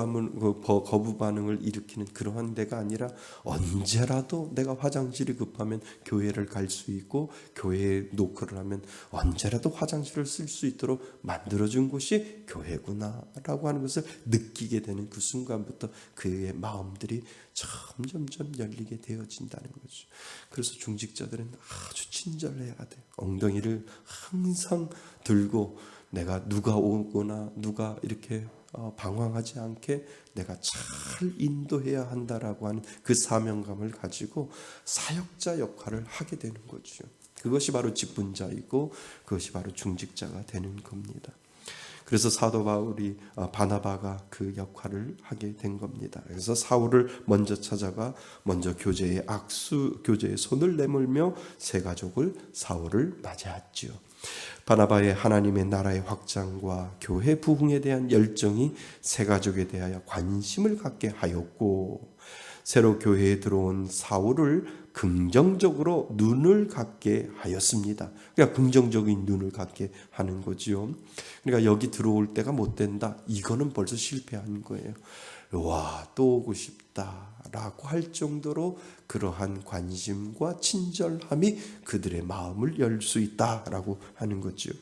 반응을 일으키는 그러한 데가 아니라 언제라도 내가 화장실이 급하면 교회를 갈 수 있고 교회에 노크를 하면 언제라도 화장실을 쓸 수 있도록 만들어준 곳이 교회구나라고 하는 것을 느끼게 되는 그 순간부터 그의 마음들이 점점점 열리게 되어진다는 거죠. 그래서 중직자들은 아주 친절해야 돼요. 엉덩이를 항상 들고 내가 누가 오거나 누가 이렇게 방황하지 않게 내가 잘 인도해야 한다라고 하는 그 사명감을 가지고 사역자 역할을 하게 되는 거죠. 그것이 바로 직분자이고 그것이 바로 중직자가 되는 겁니다. 그래서 사도 바울이 바나바가 그 역할을 하게 된 겁니다. 그래서 사울을 먼저 찾아가 먼저 교제의 손을 내밀며 세 가족을 사울을 맞이했지요. 바나바의 하나님의 나라의 확장과 교회 부흥에 대한 열정이 세 가족에 대하여 관심을 갖게 하였고 새로 교회에 들어온 사울을 긍정적으로 눈을 갖게 하였습니다. 그러니까 긍정적인 눈을 갖게 하는 거지요. 그러니까 여기 들어올 때가 못 된다. 이거는 벌써 실패한 거예요. 와, 또 오고 싶다라고 할 정도로 그러한 관심과 친절함이 그들의 마음을 열 수 있다라고 하는 거죠.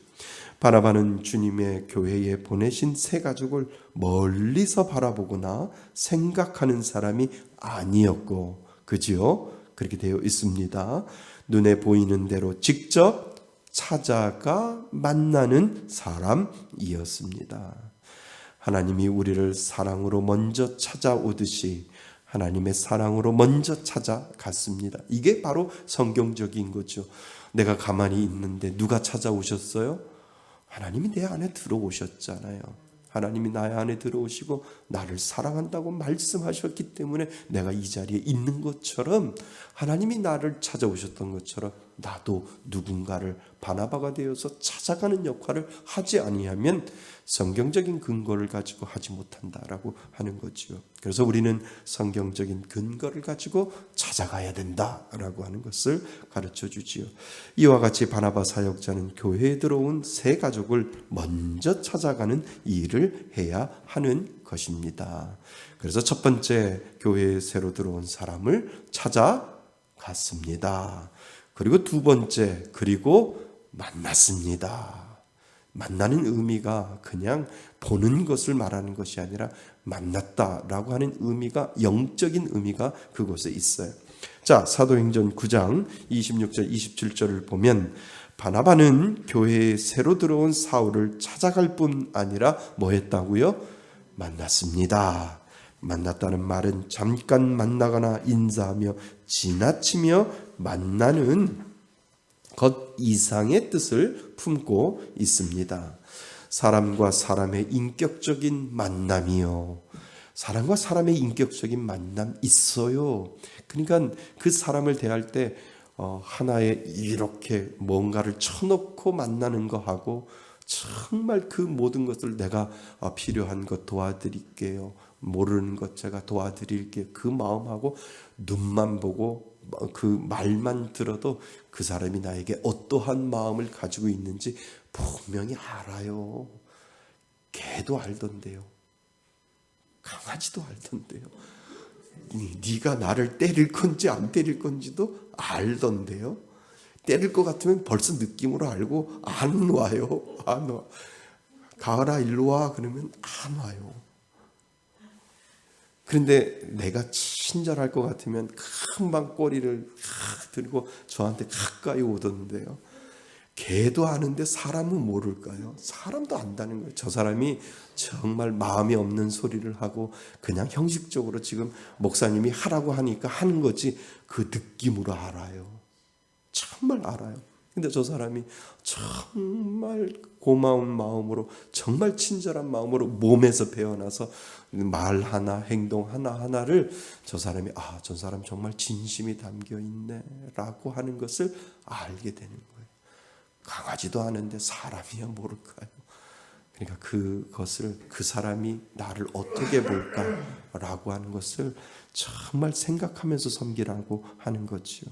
바나바는 주님의 교회에 보내신 세 가족을 멀리서 바라보거나 생각하는 사람이 아니었고, 그지요? 그렇게 되어 있습니다. 눈에 보이는 대로 직접 찾아가 만나는 사람이었습니다. 하나님이 우리를 사랑으로 먼저 찾아오듯이 하나님의 사랑으로 먼저 찾아갔습니다. 이게 바로 성경적인 거죠. 내가 가만히 있는데 누가 찾아오셨어요? 하나님이 내 안에 들어오셨잖아요. 하나님이 나의 안에 들어오시고 나를 사랑한다고 말씀하셨기 때문에 내가 이 자리에 있는 것처럼 하나님이 나를 찾아오셨던 것처럼 나도 누군가를 바나바가 되어서 찾아가는 역할을 하지 아니하면 성경적인 근거를 가지고 하지 못한다라고 하는 거지요. 그래서 우리는 성경적인 근거를 가지고 찾아가야 된다라고 하는 것을 가르쳐 주지요. 이와 같이 바나바 사역자는 교회에 들어온 세 가족을 먼저 찾아가는 일을 해야 하는 것입니다. 그래서 첫 번째, 교회에 새로 들어온 사람을 찾아갔습니다. 그리고 두 번째, 그리고 만났습니다. 만나는 의미가 그냥 보는 것을 말하는 것이 아니라 만났다라고 하는 의미가, 영적인 의미가 그곳에 있어요. 자, 사도행전 9장 26절 27절을 보면 바나바는 교회에 새로 들어온 사울을 찾아갈 뿐 아니라 뭐 했다고요? 만났습니다. 만났다는 말은 잠깐 만나거나 인사하며 지나치며 만나는 것 이상의 뜻을 품고 있습니다. 사람과 사람의 인격적인 만남이요. 사람과 사람의 인격적인 만남 있어요. 그러니까 그 사람을 대할 때 하나의 이렇게 뭔가를 쳐놓고 만나는 거하고 정말 그 모든 것을 내가 필요한 것 도와드릴게요. 모르는 것 제가 도와드릴게요. 그 마음하고 눈만 보고 그 말만 들어도 그 사람이 나에게 어떠한 마음을 가지고 있는지 분명히 알아요. 개도 알던데요. 강아지도 알던데요. 네가 나를 때릴 건지 안 때릴 건지도 알던데요. 때릴 것 같으면 벌써 느낌으로 알고 안 와요. 안 와. 가을아 일로 와 그러면 안 와요. 그런데 내가 친절할 것 같으면 금방 꼬리를 들고 저한테 가까이 오던데요. 개도 아는데 사람은 모를까요? 사람도 안다는 거예요. 저 사람이 정말 마음이 없는 소리를 하고 그냥 형식적으로 지금 목사님이 하라고 하니까 하는 거지 그 느낌으로 알아요. 정말 알아요. 근데 저 사람이 정말 고마운 마음으로, 정말 친절한 마음으로 몸에서 배어나서 말 하나, 행동 하나하나를 저 사람이 저 사람 정말 진심이 담겨 있네 라고 하는 것을 알게 되는 거예요. 강아지도 아는데 사람이야 모를까요? 그러니까 그것을 그 사람이 나를 어떻게 볼까라고 하는 것을 정말 생각하면서 섬기라고 하는 거지요.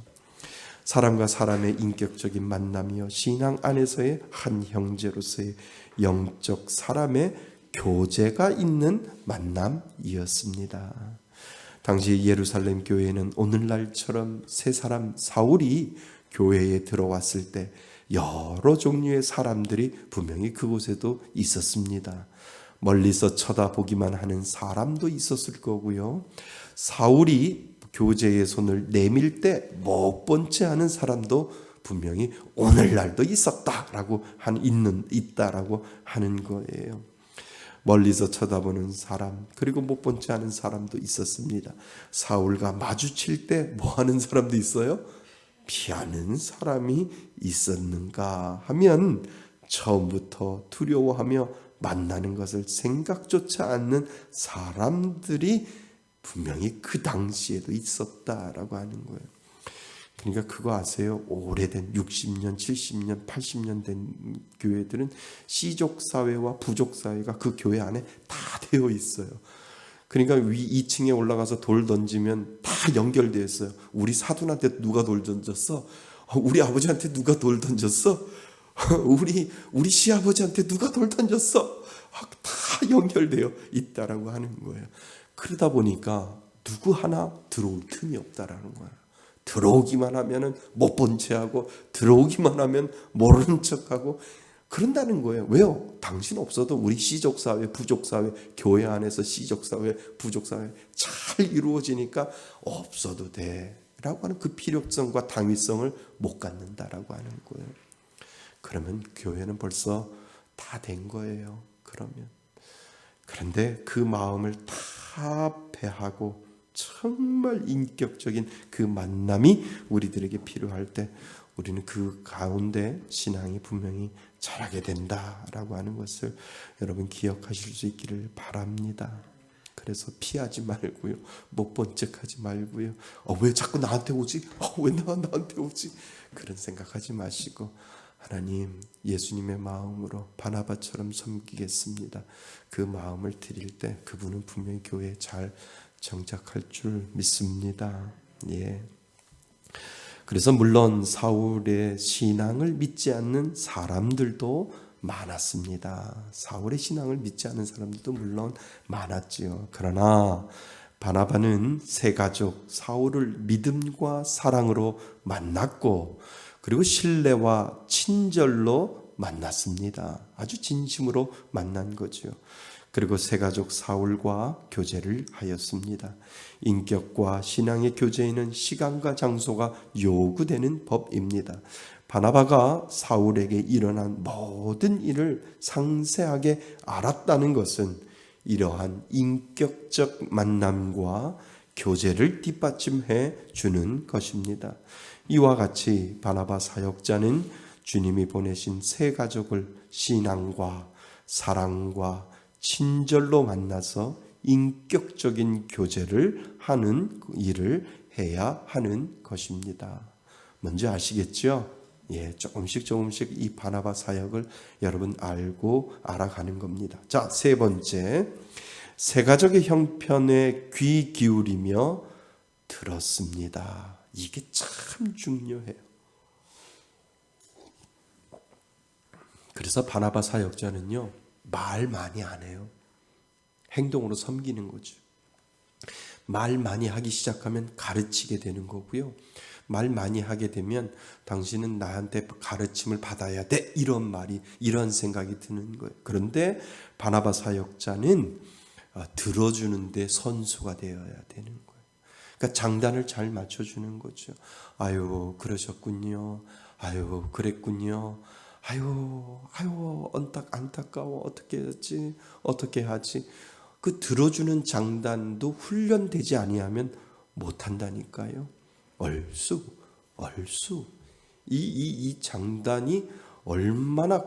사람과 사람의 인격적인 만남이요 신앙 안에서의 한 형제로서의 영적 사람의 교제가 있는 만남이었습니다. 당시 예루살렘 교회는 오늘날처럼 세 사람 사울이 교회에 들어왔을 때 여러 종류의 사람들이 분명히 그곳에도 있었습니다. 멀리서 쳐다보기만 하는 사람도 있었을 거고요. 사울이 교제의 손을 내밀 때 못 본 채 하는 사람도 분명히 오늘날도 있다라고 하는 거예요. 멀리서 쳐다보는 사람, 그리고 못 본 채 하는 사람도 있었습니다. 사울과 마주칠 때 뭐 하는 사람도 있어요? 피하는 사람이 있었는가 하면 처음부터 두려워하며 만나는 것을 생각조차 않는 사람들이 분명히 그 당시에도 있었다라고 하는 거예요. 그러니까 그거 아세요? 오래된 60년, 70년, 80년 된 교회들은 시족사회와 부족사회가 그 교회 안에 다 되어 있어요. 그러니까 위 2층에 올라가서 돌 던지면 다 연결되어 있어요. 우리 사돈한테 누가 돌 던졌어? 우리 아버지한테 누가 돌 던졌어? 우리 시아버지한테 누가 돌 던졌어? 다 연결되어 있다라고 하는 거예요. 그러다 보니까 누구 하나 들어올 틈이 없다라는 거예요. 들어오기만 하면은 못 본 채하고 들어오기만 하면 모르는 척하고 그런다는 거예요. 왜요? 당신 없어도 우리 시족사회, 부족사회, 교회 안에서 시족사회, 부족사회 잘 이루어지니까 없어도 돼 라고 하는 그 필요성과 당위성을 못 갖는다라고 하는 거예요. 그러면 교회는 벌써 다 된 거예요. 그런데 그 마음을 다 배하고 정말 인격적인 그 만남이 우리들에게 필요할 때 우리는 그 가운데 신앙이 분명히 자라게 된다라고 하는 것을 여러분 기억하실 수 있기를 바랍니다. 그래서 피하지 말고요. 못 본 척하지 말고요. 왜 자꾸 나한테 오지? 왜 나한테 오지? 그런 생각하지 마시고 하나님 예수님의 마음으로 바나바처럼 섬기겠습니다. 그 마음을 드릴 때 그분은 분명히 교회에 잘 정착할 줄 믿습니다. 예. 그래서 물론 사울의 신앙을 믿지 않는 사람들도 많았습니다. 사울의 신앙을 믿지 않는 사람들도 물론 많았지요. 그러나 바나바는 세 가족 사울을 믿음과 사랑으로 만났고 그리고 신뢰와 친절로 만났습니다. 아주 진심으로 만난 거죠. 그리고 세 가족 사울과 교제를 하였습니다. 인격과 신앙의 교제에는 시간과 장소가 요구되는 법입니다. 바나바가 사울에게 일어난 모든 일을 상세하게 알았다는 것은 이러한 인격적 만남과 교제를 뒷받침해 주는 것입니다. 이와 같이 바나바 사역자는 주님이 보내신 세 가족을 신앙과 사랑과 친절로 만나서 인격적인 교제를 하는 일을 해야 하는 것입니다. 뭔지 아시겠죠? 예, 조금씩 이 바나바 사역을 여러분 알고 알아가는 겁니다. 자, 세 번째, 세 가족의 형편에 귀 기울이며 들었습니다. 이게 참 중요해요. 그래서 바나바 사역자는요, 말 많이 안 해요. 행동으로 섬기는 거죠. 말 많이 하기 시작하면 가르치게 되는 거고요. 말 많이 하게 되면 당신은 나한테 가르침을 받아야 돼. 이런 생각이 드는 거예요. 그런데 바나바 사역자는 들어주는데 선수가 되어야 되는 거예요. 그러니까 장단을 잘 맞춰주는 거죠. 아유, 그러셨군요. 아유, 그랬군요. 아유, 안타까워. 어떻게 했지? 어떻게 하지? 그 들어주는 장단도 훈련되지 아니하면 못한다니까요. 얼쑤. 이 장단이 얼마나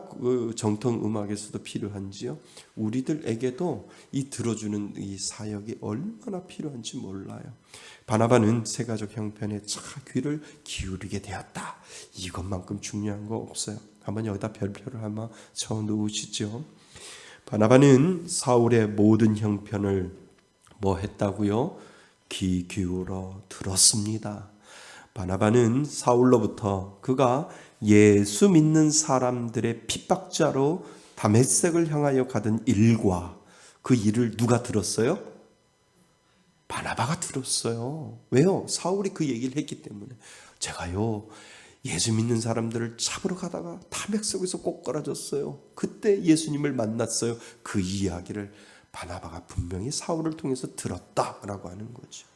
정통 음악에서도 필요한지요. 우리들에게도 이 들어주는 이 사역이 얼마나 필요한지 몰라요. 바나바는 세 가족 형편에 귀를 기울이게 되었다. 이것만큼 중요한 거 없어요. 한번 여기다 별표를 한번 쳐 놓으시죠. 바나바는 사울의 모든 형편을 뭐 했다고요? 귀 기울어 들었습니다. 바나바는 사울로부터 그가 예수 믿는 사람들의 핍박자로 다메섹을 향하여 가던 일과 그 일을 누가 들었어요? 바나바가 들었어요. 왜요? 사울이 그 얘기를 했기 때문에. 제가요, 예수 믿는 사람들을 잡으러 가다가 다메섹에서 꼭 끌어졌어요. 그때 예수님을 만났어요. 그 이야기를 바나바가 분명히 사울을 통해서 들었다라고 하는 거죠.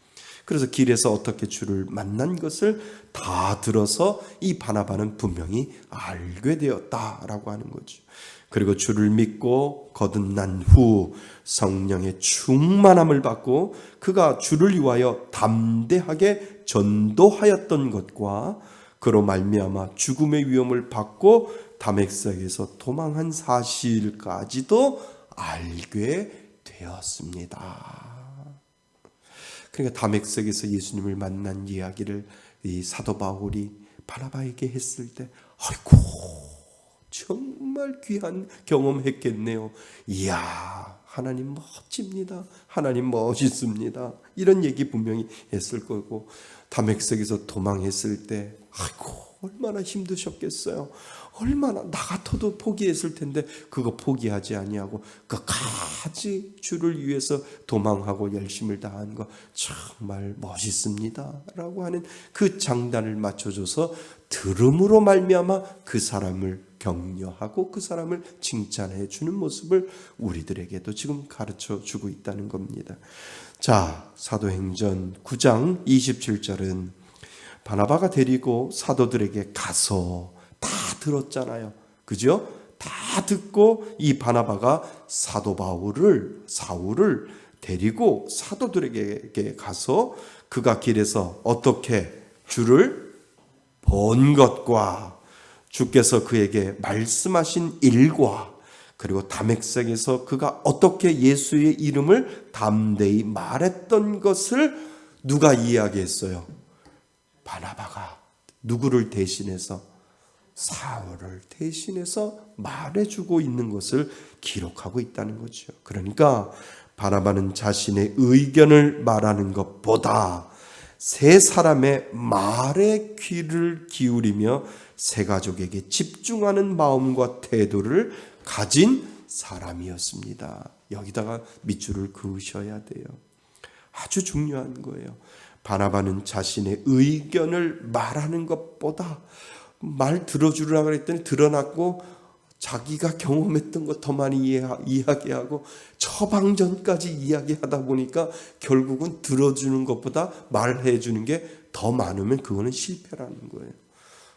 그래서 길에서 어떻게 주를 만난 것을 다 들어서 이 바나바는 분명히 알게 되었다라고 하는 거죠. 그리고 주를 믿고 거듭난 후 성령의 충만함을 받고 그가 주를 위하여 담대하게 전도하였던 것과 그로 말미암아 죽음의 위험을 받고 다메섹에서 도망한 사실까지도 알게 되었습니다. 그러니까 다메섹에서 예수님을 만난 이야기를 이 사도 바울이 바나바에게 했을 때, 아이고 정말 귀한 경험했겠네요. 이야, 하나님 멋집니다. 하나님 멋있습니다. 이런 얘기 분명히 했을 거고, 다메섹에서 도망했을 때, 아이고 얼마나 힘드셨겠어요. 얼마나 나 같아도 포기했을 텐데 그거 포기하지 아니하고 끝까지 주를 위해서 도망하고 열심을 다한 거 정말 멋있습니다 라고 하는 그 장단을 맞춰줘서 들음으로 말미암아 그 사람을 격려하고 그 사람을 칭찬해 주는 모습을 우리들에게도 지금 가르쳐 주고 있다는 겁니다. 자, 사도행전 9장 27절은 바나바가 데리고 사도들에게 가서 다 들었잖아요. 그죠? 다 듣고 이 바나바가 사도 사울을 데리고 사도들에게 가서 그가 길에서 어떻게 주를 본 것과 주께서 그에게 말씀하신 일과 그리고 다메섹에서 그가 어떻게 예수의 이름을 담대히 말했던 것을 누가 이야기했어요? 바나바가 누구를 대신해서? 사울을 대신해서 말해주고 있는 것을 기록하고 있다는 거죠. 그러니까 바나바는 자신의 의견을 말하는 것보다 세 사람의 말에 귀를 기울이며 세 가족에게 집중하는 마음과 태도를 가진 사람이었습니다. 여기다가 밑줄을 그으셔야 돼요. 아주 중요한 거예요. 바나바는 자신의 의견을 말하는 것보다 말 들어주려고 했더니 들어놨고 자기가 경험했던 것 더 많이 이야기하고 처방전까지 이야기하다 보니까 결국은 들어주는 것보다 말해 주는 게 더 많으면 그거는 실패라는 거예요.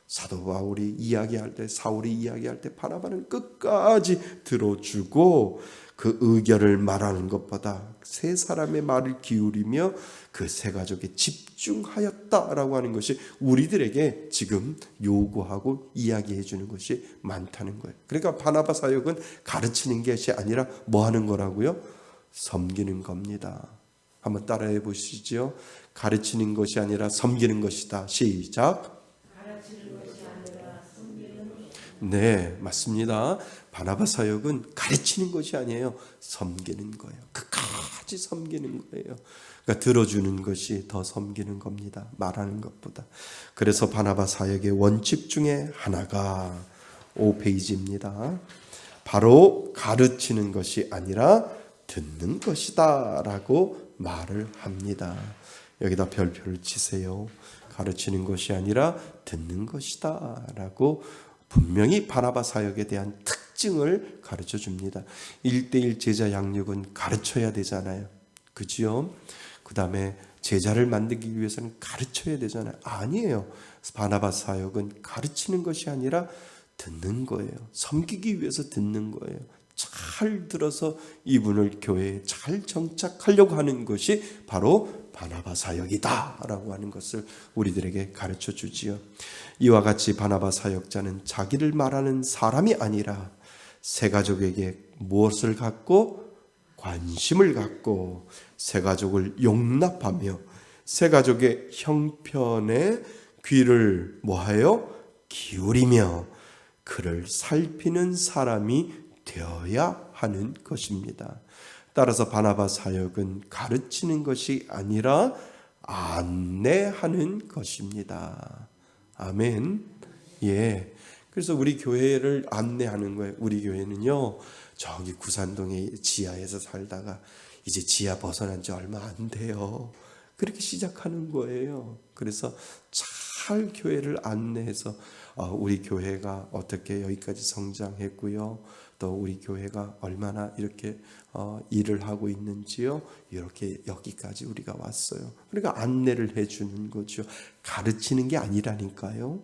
사도 바울이 이야기할 때, 사울이 이야기할 때 바나바는 끝까지 들어주고 그 의견을 말하는 것보다 세 사람의 말을 기울이며 그 세 가족에 집중하였다라고 하는 것이 우리들에게 지금 요구하고 이야기해 주는 것이 많다는 거예요. 그러니까 바나바 사역은 가르치는 것이 아니라 뭐 하는 거라고요? 섬기는 겁니다. 한번 따라해 보시죠. 가르치는 것이 아니라 섬기는 것이다. 시작. 네, 맞습니다. 바나바 사역은 가르치는 것이 아니에요. 섬기는 거예요. 끝까지 섬기는 거예요. 그러니까 들어주는 것이 더 섬기는 겁니다. 말하는 것보다. 그래서 바나바 사역의 원칙 중에 하나가 5페이지입니다. 바로 가르치는 것이 아니라 듣는 것이다 라고 말을 합니다. 여기다 별표를 치세요. 가르치는 것이 아니라 듣는 것이다 라고 분명히 바나바 사역에 대한 특징을 가르쳐 줍니다. 1:1 제자 양육은 가르쳐야 되잖아요. 그죠? 그 다음에 제자를 만들기 위해서는 가르쳐야 되잖아요. 아니에요. 바나바 사역은 가르치는 것이 아니라 듣는 거예요. 섬기기 위해서 듣는 거예요. 잘 들어서 이분을 교회에 잘 정착하려고 하는 것이 바로 바나바 사역이다 라고 하는 것을 우리들에게 가르쳐 주지요. 이와 같이 바나바 사역자는 자기를 말하는 사람이 아니라 세 가족에게 무엇을 갖고 관심을 갖고 세 가족을 용납하며 세 가족의 형편에 귀를 뭐하여 기울이며 그를 살피는 사람이 되어야 하는 것입니다. 따라서 바나바 사역은 가르치는 것이 아니라 안내하는 것입니다. 아멘. 예. 그래서 우리 교회를 안내하는 거예요. 우리 교회는요, 저기 구산동의 지하에서 살다가 이제 지하 벗어난 지 얼마 안 돼요. 그렇게 시작하는 거예요. 그래서 잘 교회를 안내해서 우리 교회가 어떻게 여기까지 성장했고요. 또 우리 교회가 얼마나 이렇게 일을 하고 있는지요. 이렇게 여기까지 우리가 왔어요. 그러니까 안내를 해주는 거죠. 가르치는 게 아니라니까요.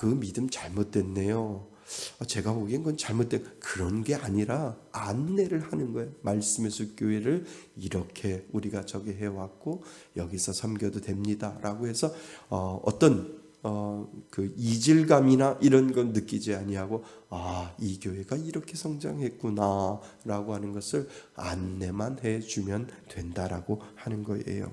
그 믿음 잘못됐네요. 제가 보기엔 그건 잘못된 그런 게 아니라 안내를 하는 거예요. 말씀에서 교회를 이렇게 우리가 저기 해왔고 여기서 섬겨도 됩니다라고 해서 어떤 그 이질감이나 이런 건 느끼지 아니하고 이 교회가 이렇게 성장했구나라고 하는 것을 안내만 해주면 된다라고 하는 거예요.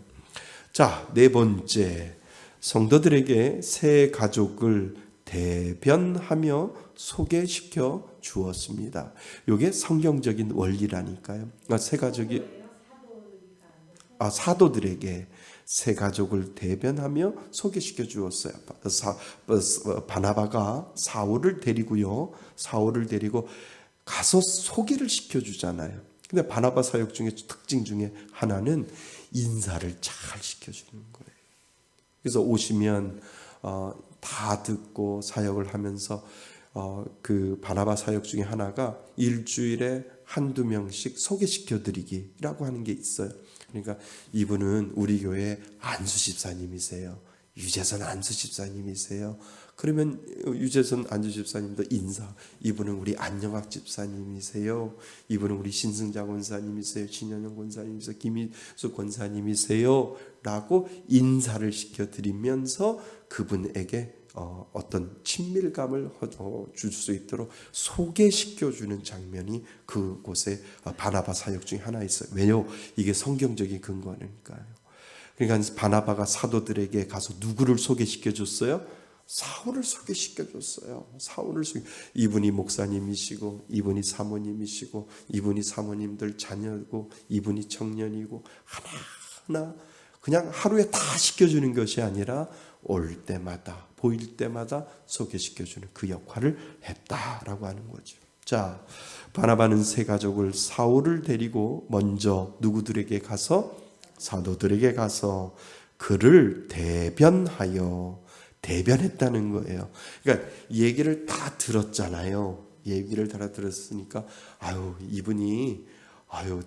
자, 네 번째, 성도들에게 새 가족을 대변하며 소개시켜 주었습니다. 이게 성경적인 원리라니까요. 새 가족이 사도들에게 새 가족을 대변하며 소개시켜 주었어요. 바나바가 사울을 데리고 가서 소개를 시켜 주잖아요. 근데 바나바 사역 중에 특징 중에 하나는 인사를 잘 시켜 주는 거예요. 그래서 오시면 다 듣고 사역을 하면서 그 바나바 사역 중에 하나가 일주일에 한두 명씩 소개시켜 드리기라고 하는 게 있어요. 그러니까 이분은 우리 교회 안수 집사님이세요. 유재선 안수 집사님이세요. 그러면 유재선 안수 집사님도 인사. 이분은 우리 안영학 집사님이세요. 이분은 우리 신승자 권사님이세요. 신현영 권사님이세요. 김희수 권사님이세요. 라고 인사를 시켜드리면서 그분에게 어떤 친밀감을 줄 수 있도록 소개시켜주는 장면이 그곳에 바나바 사역 중에 하나 있어요. 왜요? 이게 성경적인 근거니까요. 그러니까 바나바가 사도들에게 가서 누구를 소개시켜줬어요? 사울을 소개시켜줬어요. 이분이 목사님이시고 이분이 사모님이시고 이분이 사모님들 자녀고 이분이 청년이고 하나하나 그냥 하루에 다 시켜주는 것이 아니라 올 때마다 보일 때마다 소개시켜주는 그 역할을 했다라고 하는 거죠. 자, 바나바는 새 가족을 사울을 데리고 먼저 누구들에게 가서 사도들에게 가서 그를 대변했다는 거예요. 그러니까 얘기를 다 들었잖아요. 얘기를 다 들었으니까 이분이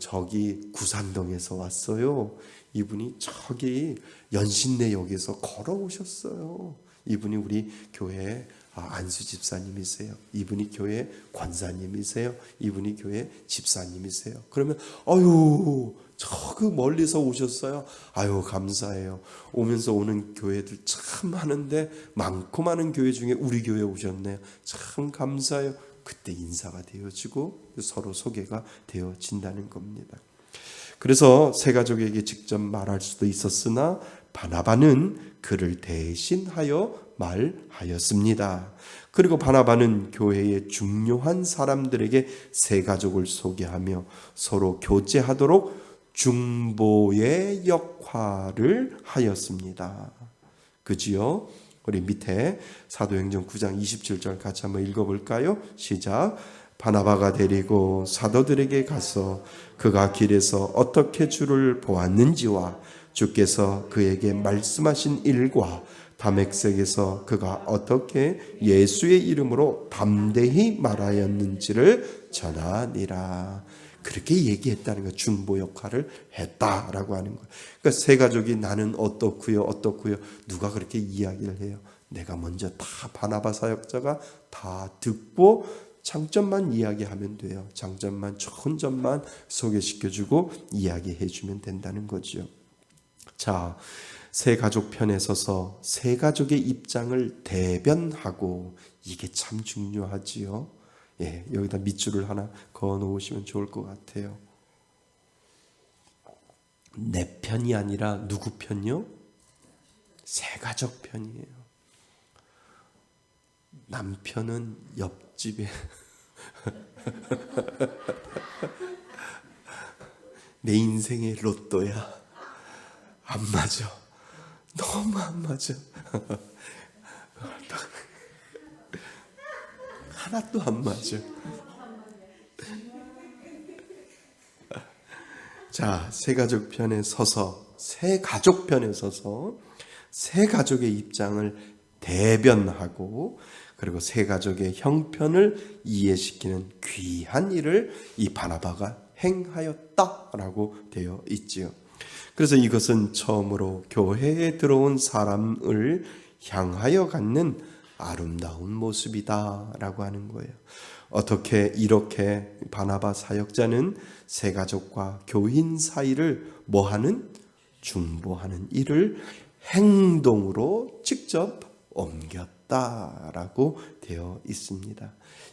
저기 구산동에서 왔어요. 이분이 저기 연신내역에서 걸어오셨어요. 이분이 우리 교회 안수 집사님이세요. 이분이 교회 권사님이세요. 이분이 교회 집사님이세요. 그러면 저 멀리서 오셨어요. 감사해요. 오는 교회들 참 많은데 많고 많은 교회 중에 우리 교회 오셨네요. 참 감사해요. 그때 인사가 되어지고 서로 소개가 되어진다는 겁니다. 그래서 새 가족에게 직접 말할 수도 있었으나 바나바는 그를 대신하여 말하였습니다. 그리고 바나바는 교회의 중요한 사람들에게 새 가족을 소개하며 서로 교제하도록 중보의 역할을 하였습니다. 그지요? 우리 밑에 사도행전 9장 27절 같이 한번 읽어볼까요? 시작. 바나바가 데리고 사도들에게 가서 그가 길에서 어떻게 주를 보았는지와 주께서 그에게 말씀하신 일과 다메섹에서 그가 어떻게 예수의 이름으로 담대히 말하였는지를 전하니라. 그렇게 얘기했다는 거, 중보 역할을 했다라고 하는 거예요. 그러니까 새 가족이 나는 어떻고요 누가 그렇게 이야기를 해요? 내가 먼저 다 바나바 사역자가 다 듣고 장점만 이야기하면 돼요. 장점만, 좋은 점만 소개시켜주고 이야기해주면 된다는 거죠. 자, 새 가족 편에 서서 새 가족의 입장을 대변하고, 이게 참 중요하지요. 여기다 밑줄을 하나 그어 놓으시면 좋을 것 같아요. 내 편이 아니라 누구 편이요? 새 가족 편이에요. 남편은 옆집에 내 인생의 로또야. 안 맞아. 너무 안 맞아. 하나도 안 맞아. 자, 새가족 편에 서서, 새가족 편에 서서 새가족의 입장을 대변하고, 그리고 새가족의 형편을 이해시키는 귀한 일을 이 바나바가 행하였다라고 되어 있지요. 그래서 이것은 처음으로 교회에 들어온 사람을 향하여 갖는 아름다운 모습이다라고 하는 거예요. 어떻게 이렇게 바나바 사역자는 새가족과 교인 사이를 뭐하는? 중보하는 일을 행동으로 직접 옮겼다라고 되어 있습니다.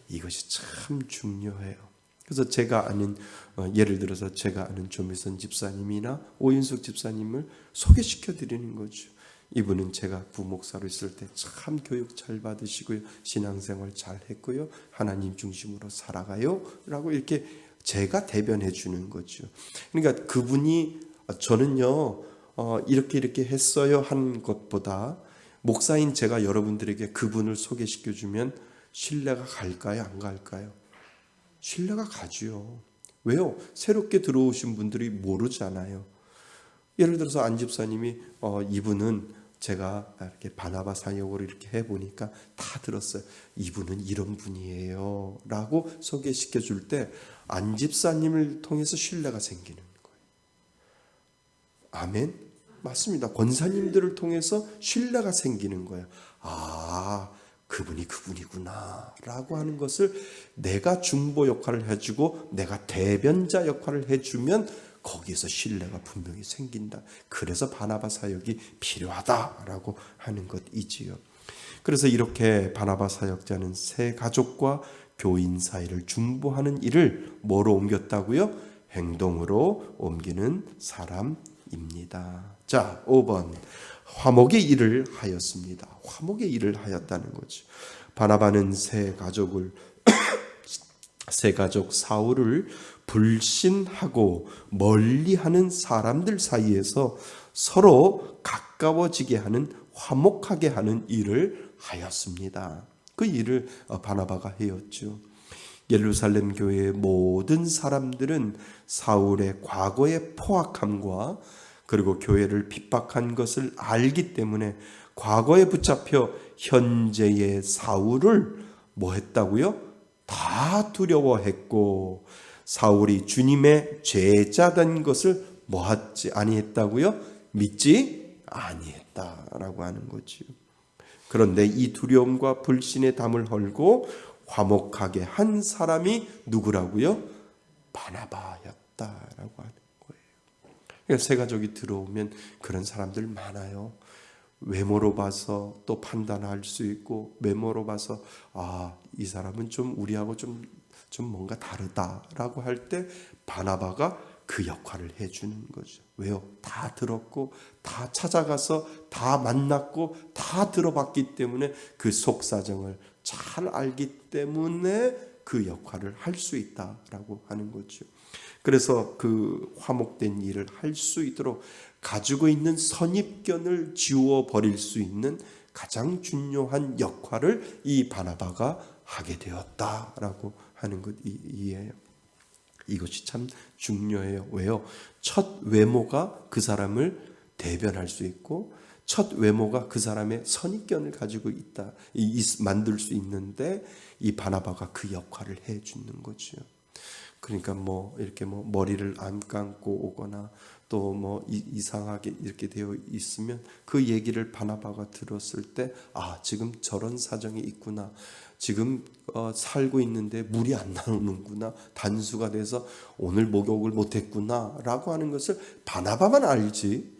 이것이 참 중요해요. 그래서 제가 아는, 예를 들어서 제가 아는 조미선 집사님이나 오윤숙 집사님을 소개시켜 드리는 거죠. 이분은 제가 부목사로 있을 때 참 교육 잘 받으시고요, 신앙생활 잘 했고요, 하나님 중심으로 살아가요 라고 이렇게 제가 대변해 주는 거죠. 그러니까 그분이 저는요 이렇게 했어요 한 것보다 목사인 제가 여러분들에게 그분을 소개시켜 주면 신뢰가 갈까요, 안 갈까요? 신뢰가 가지요. 왜요? 새롭게 들어오신 분들이 모르잖아요. 예를 들어서 안 집사님이 이분은 제가 이렇게 바나바 사역으로 이렇게 해보니까 다 들었어요. 이분은 이런 분이에요 라고 소개시켜 줄 때 안 집사님을 통해서 신뢰가 생기는 거예요. 아멘? 맞습니다. 권사님들을 통해서 신뢰가 생기는 거예요. 아, 그분이 그분이구나 라고 하는 것을 내가 중보 역할을 해주고 내가 대변자 역할을 해주면 거기에서 신뢰가 분명히 생긴다. 그래서 바나바 사역이 필요하다라고 하는 것이지요. 그래서 이렇게 바나바 사역자는 새 가족과 교인 사이를 중보하는 일을 뭐로 옮겼다고요? 행동으로 옮기는 사람입니다. 자, 5번. 화목의 일을 하였습니다. 화목의 일을 하였다는 거죠. 바나바는 새 가족 사울을 불신하고 멀리하는 사람들 사이에서 서로 가까워지게 하는, 화목하게 하는 일을 하였습니다. 그 일을 바나바가 하였죠. 예루살렘 교회의 모든 사람들은 사울의 과거의 포악함과 그리고 교회를 핍박한 것을 알기 때문에 과거에 붙잡혀 현재의 사울을 뭐 했다고요? 다 두려워했고 사울이 주님의 제자된 것을 뭐하지 아니했다고요? 믿지 아니했다라고 하는 거지요. 그런데 이 두려움과 불신의 담을 헐고 화목하게 한 사람이 누구라고요? 바나바였다라고 하는 거예요. 그러니까 새 가족이 들어오면 그런 사람들 많아요. 외모로 봐서 또 판단할 수 있고, 외모로 봐서 이 사람은 좀 우리하고 좀 뭔가 다르다라고 할 때 바나바가 그 역할을 해주는 거죠. 왜요? 다 들었고 다 찾아가서 다 만났고 다 들어봤기 때문에 그 속사정을 잘 알기 때문에 그 역할을 할 수 있다라고 하는 거죠. 그래서 그 화목된 일을 할 수 있도록 가지고 있는 선입견을 지워버릴 수 있는 가장 중요한 역할을 이 바나바가 하게 되었다라고 하는 것이에요. 이것이 참 중요해요. 왜요? 첫 외모가 그 사람을 대변할 수 있고 첫 외모가 그 사람의 선입견을 가지고 있다, 만들 수 있는데 이 바나바가 그 역할을 해주는 거죠. 그러니까 이렇게 머리를 안 감고 오거나 또 이상하게 이렇게 되어 있으면 그 얘기를 바나바가 들었을 때 지금 저런 사정이 있구나, 지금 살고 있는데 물이 안 나오는구나, 단수가 돼서 오늘 목욕을 못했구나 라고 하는 것을 바나바만 알지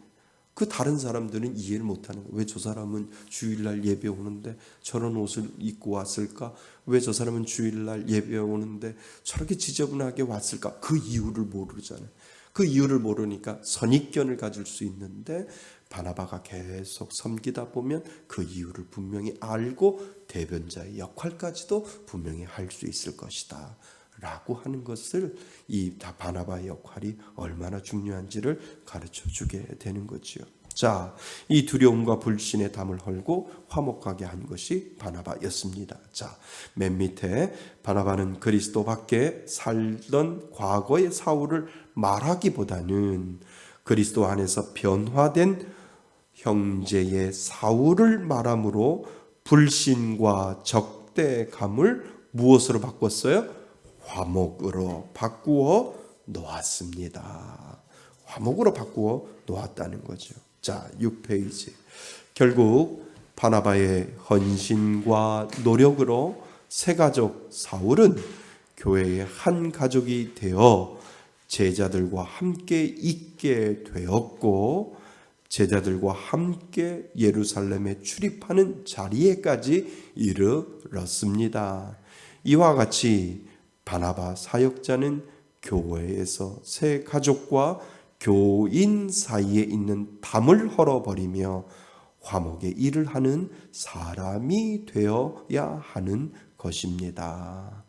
그 다른 사람들은 이해를 못하는 거예요. 왜 저 사람은 주일날 예배 오는데 저런 옷을 입고 왔을까? 왜 저 사람은 주일날 예배 오는데 저렇게 지저분하게 왔을까? 그 이유를 모르잖아요. 그 이유를 모르니까 선입견을 가질 수 있는데 바나바가 계속 섬기다 보면 그 이유를 분명히 알고 대변자의 역할까지도 분명히 할 수 있을 것이다 라고 하는 것을 이 바나바의 역할이 얼마나 중요한지를 가르쳐 주게 되는 거지요. 자, 이 두려움과 불신의 담을 헐고 화목하게 한 것이 바나바였습니다. 자, 맨 밑에 바나바는 그리스도 밖에 살던 과거의 사울을 말하기보다는 그리스도 안에서 변화된 형제의 사울을 말함으로 불신과 적대감을 무엇으로 바꿨어요? 화목으로 바꾸어 놓았습니다. 화목으로 바꾸어 놓았다는 거죠. 자, 6페이지. 결국 바나바의 헌신과 노력으로 새가족 사울은 교회의 한 가족이 되어 제자들과 함께 있게 되었고 제자들과 함께 예루살렘에 출입하는 자리에까지 이르렀습니다. 이와 같이 바나바 사역자는 교회에서 새 가족과 교인 사이에 있는 담을 헐어버리며 화목의 일을 하는 사람이 되어야 하는 것입니다.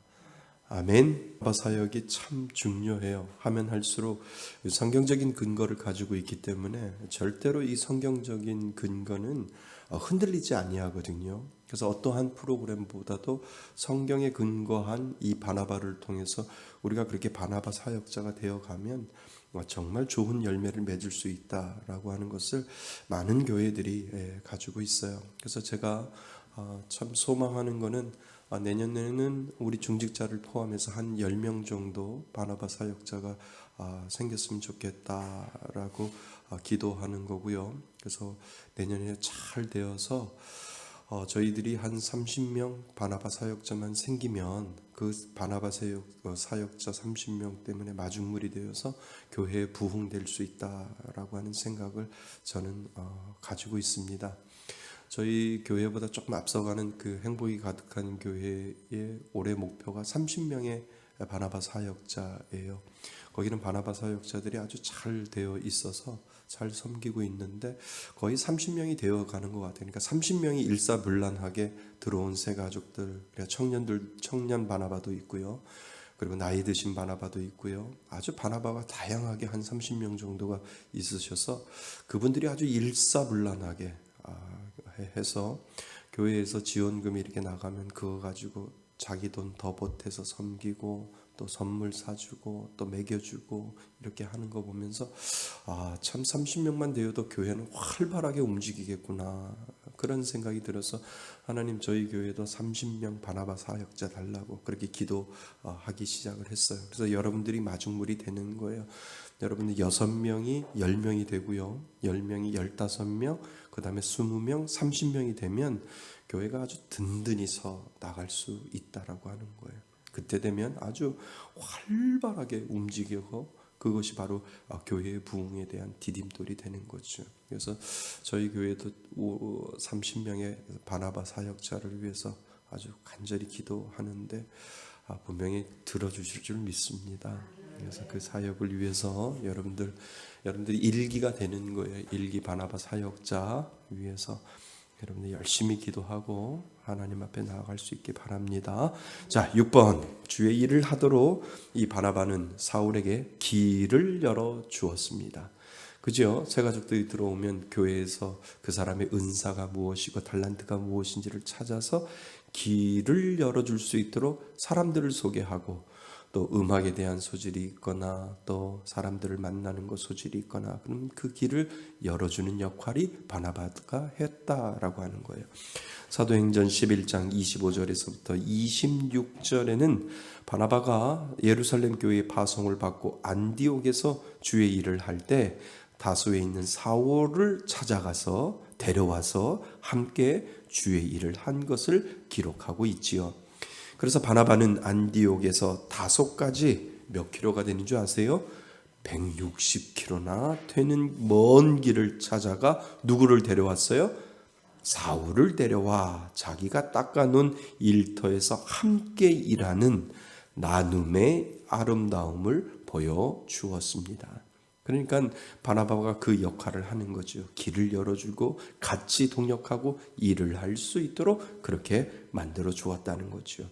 아멘. 바나바 사역이 참 중요해요. 하면 할수록 성경적인 근거를 가지고 있기 때문에 절대로 이 성경적인 근거는 흔들리지 아니하거든요. 그래서 어떠한 프로그램보다도 성경에 근거한 이 바나바를 통해서 우리가 그렇게 바나바 사역자가 되어가면 정말 좋은 열매를 맺을 수 있다라고 하는 것을 많은 교회들이 가지고 있어요. 그래서 제가 참 소망하는 거는 내년에는 우리 중직자를 포함해서 한 10명 정도 바나바 사역자가 생겼으면 좋겠다라고 기도하는 거고요. 그래서 내년에 잘 되어서 저희들이 한 30명 바나바 사역자만 생기면 그 바나바 사역자 30명 때문에 마중물이 되어서 교회에 부흥될 수 있다라고 하는 생각을 저는 가지고 있습니다. 저희 교회보다 조금 앞서가는 그 행복이 가득한 교회의 올해 목표가 30명의 바나바 사역자예요. 거기는 바나바 사역자들이 아주 잘 되어 있어서 잘 섬기고 있는데 거의 30명이 되어 가는 것 같아요. 그러니까 30명이 일사불란하게 들어온 새 가족들, 청년 바나바도 있고요. 그리고 나이 드신 바나바도 있고요. 아주 바나바가 다양하게 한 30명 정도가 있으셔서 그분들이 아주 일사불란하게 해서 교회에서 지원금이 이렇게 나가면 그거 가지고 자기 돈 더 보태서 섬기고 또 선물 사주고 또 먹여주고 이렇게 하는 거 보면서 참 30명만 되어도 교회는 활발하게 움직이겠구나 그런 생각이 들어서 하나님 저희 교회도 30명 바나바 사역자 달라고 그렇게 기도하기 시작을 했어요. 그래서 여러분들이 마중물이 되는 거예요. 여러분들 6명이 10명이 되고요. 10명이 15명, 그 다음에 20명, 30명이 되면 교회가 아주 든든히 서 나갈 수 있다라고 하는 거예요. 그때 되면 아주 활발하게 움직이고 그것이 바로 교회의 부흥에 대한 디딤돌이 되는 거죠. 그래서 저희 교회도 30명의 바나바 사역자를 위해서 아주 간절히 기도하는데 분명히 들어주실 줄 믿습니다. 그래서 그 사역을 위해서 여러분들이 일기가 되는 거예요. 일기 바나바 사역자 위해서 여러분들 열심히 기도하고 하나님 앞에 나아갈 수 있기 바랍니다. 자, 6번. 주의 일을 하도록 이 바나바는 사울에게 길을 열어 주었습니다. 그죠? 새 가족들이 들어오면 교회에서 그 사람의 은사가 무엇이고 달란트가 무엇인지를 찾아서 길을 열어줄 수 있도록 사람들을 소개하고 또 음악에 대한 소질이 있거나 또 사람들을 만나는 것 소질이 있거나 그럼 그 길을 열어주는 역할이 바나바가 했다라고 하는 거예요. 사도행전 11장 25절에서부터 26절에는 바나바가 예루살렘 교회의 파송을 받고 안디옥에서 주의 일을 할 때 다소에 있는 사울을 찾아가서 데려와서 함께 주의 일을 한 것을 기록하고 있지요. 그래서 바나바는 안디옥에서 다소까지 몇 킬로가 되는 줄 아세요? 160km나 되는 먼 길을 찾아가 누구를 데려왔어요? 사울을 데려와 자기가 닦아놓은 일터에서 함께 일하는 나눔의 아름다움을 보여주었습니다. 그러니까 바나바가 그 역할을 하는 거죠. 길을 열어주고 같이 동역하고 일을 할 수 있도록 그렇게 만들어 주었다는 거죠.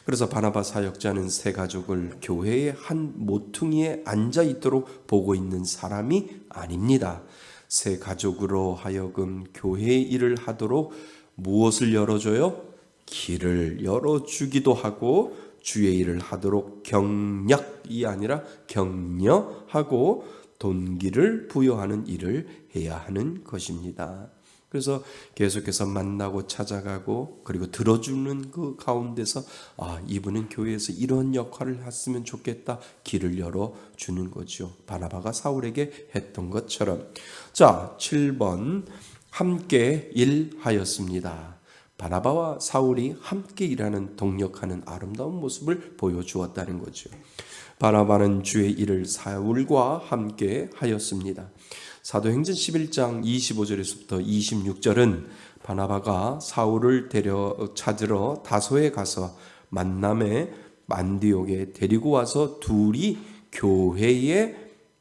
그래서 바나바 사역자는 세 가족을 교회의 한 모퉁이에 앉아 있도록 보고 있는 사람이 아닙니다. 세 가족으로 하여금 교회의 일을 하도록 무엇을 열어줘요? 길을 열어주기도 하고 주의 일을 하도록 경력이 아니라 격려하고 동기를 부여하는 일을 해야 하는 것입니다. 그래서 계속해서 만나고 찾아가고 그리고 들어주는 그 가운데서 이분은 교회에서 이런 역할을 했으면 좋겠다 길을 열어주는 거죠. 바나바가 사울에게 했던 것처럼. 자, 7번 함께 일하였습니다. 바나바와 사울이 함께 일하는 동역하는 아름다운 모습을 보여주었다는 거죠. 바나바는 주의 일을 사울과 함께 하였습니다. 사도행전 11장 25절에서부터 26절은 바나바가 사울을 찾으러 다소에 가서 만남에 안디옥에 데리고 와서 둘이 교회에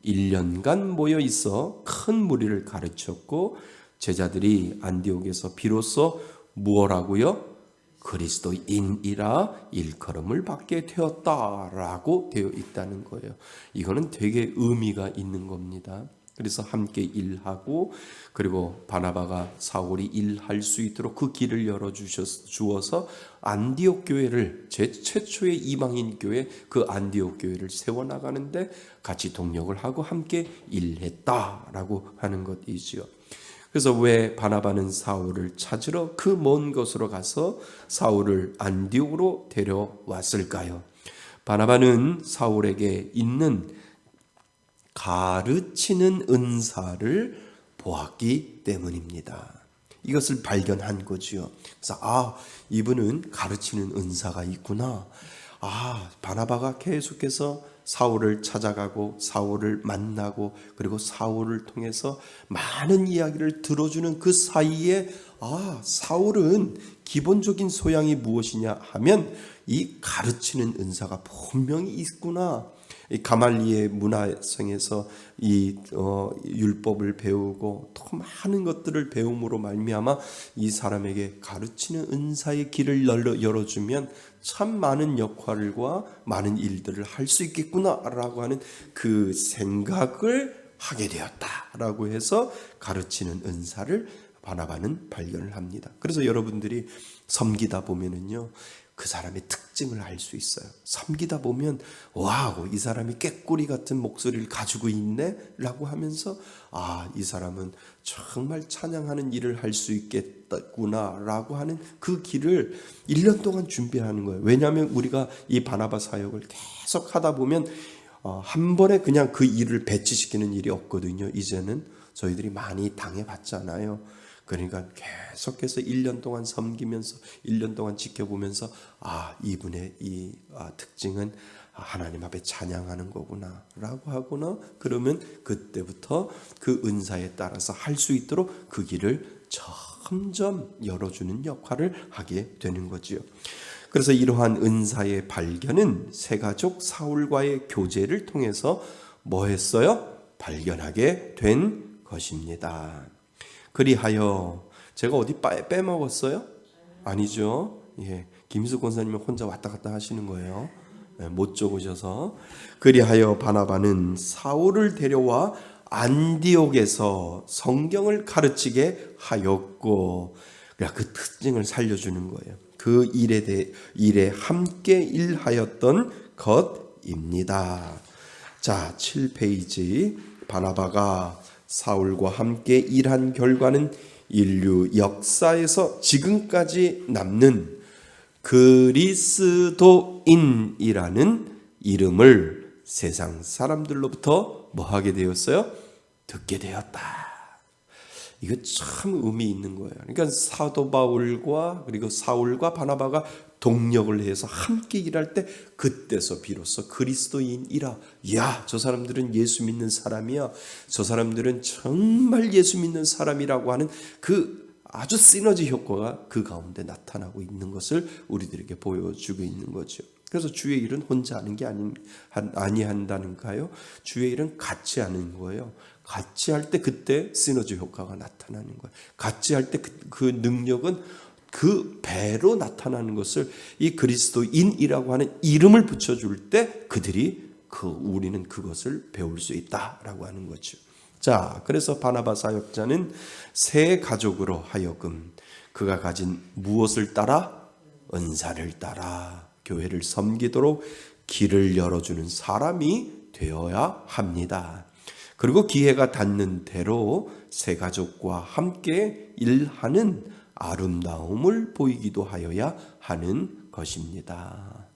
1년간 모여 있어 큰 무리를 가르쳤고 제자들이 안디옥에서 비로소 무엇라고요? 그리스도인이라 일컬음을 받게 되었다라고 되어 있다는 거예요. 이거는 되게 의미가 있는 겁니다. 그래서 함께 일하고 그리고 바나바가 사울이 일할 수 있도록 그 길을 열어주어서 안디옥 교회를 최초의 이방인 교회 그 안디옥 교회를 세워나가는데 같이 동력을 하고 함께 일했다라고 하는 것이지요. 그래서 왜 바나바는 사울을 찾으러 그 먼 곳으로 가서 사울을 안디옥으로 데려왔을까요? 바나바는 사울에게 있는 가르치는 은사를 보았기 때문입니다. 이것을 발견한 거지요. 그래서 이분은 가르치는 은사가 있구나. 바나바가 계속해서 사울을 찾아가고 사울을 만나고 그리고 사울을 통해서 많은 이야기를 들어주는 그 사이에 사울은 기본적인 소양이 무엇이냐 하면 이 가르치는 은사가 분명히 있구나. 이 가말리의 문화성에서 이 율법을 배우고 또 많은 것들을 배움으로 말미암아 이 사람에게 가르치는 은사의 길을 열어주면 참 많은 역할과 많은 일들을 할 수 있겠구나라고 하는 그 생각을 하게 되었다라고 해서 가르치는 은사를 바나바는 발견을 합니다. 그래서 여러분들이 섬기다 보면은요. 그 사람의 특징을 알 수 있어요. 섬기다 보면 와우, 이 사람이 꾀꼬리 같은 목소리를 가지고 있네 라고 하면서 이 사람은 정말 찬양하는 일을 할 수 있겠구나 라고 하는 그 길을 1년 동안 준비하는 거예요. 왜냐하면 우리가 이 바나바 사역을 계속 하다 보면 한 번에 그냥 그 일을 배치시키는 일이 없거든요. 이제는 저희들이 많이 당해봤잖아요. 그러니까 계속해서 1년 동안 섬기면서 1년 동안 지켜보면서 이분의 이 특징은 하나님 앞에 찬양하는 거구나 라고 하거나 그러면 그때부터 그 은사에 따라서 할 수 있도록 그 길을 점점 열어주는 역할을 하게 되는 거지요. 그래서 이러한 은사의 발견은 세가족 사울과의 교제를 통해서 뭐 했어요? 발견하게 된 것입니다. 그리하여 제가 어디 빼먹었어요? 아니죠. 김희숙 권사님은 혼자 왔다 갔다 하시는 거예요. 못 적으셔서. 그리하여 바나바는 사울을 데려와 안디옥에서 성경을 가르치게 하였고 그 특징을 살려주는 거예요. 그 일에 함께 일하였던 것입니다. 자, 7페이지 바나바가 사울과 함께 일한 결과는 인류 역사에서 지금까지 남는 그리스도인이라는 이름을 세상 사람들로부터 뭐 하게 되었어요? 듣게 되었다. 이거 참 의미 있는 거예요. 그러니까 사도 바울과 그리고 사울과 바나바가 동력을 해서 함께 일할 때 그때서 비로소 그리스도인이라. 저 사람들은 예수 믿는 사람이야. 저 사람들은 정말 예수 믿는 사람이라고 하는 그 아주 시너지 효과가 그 가운데 나타나고 있는 것을 우리들에게 보여주고 있는 거죠. 그래서 주의 일은 혼자 하는 게 아니한다는가요? 주의 일은 같이 하는 거예요. 같이 할 때 그때 시너지 효과가 나타나는 거예요. 같이 할 때 그 능력은 그 배로 나타나는 것을 이 그리스도인이라고 하는 이름을 붙여줄 때 그들이 우리는 그것을 배울 수 있다라고 하는 거죠. 자, 그래서 바나바 사역자는 새 가족으로 하여금 그가 가진 무엇을 따라? 은사를 따라 교회를 섬기도록 길을 열어주는 사람이 되어야 합니다. 그리고 기회가 닿는 대로 새 가족과 함께 일하는 아름다움을 보이기도 하여야 하는 것입니다.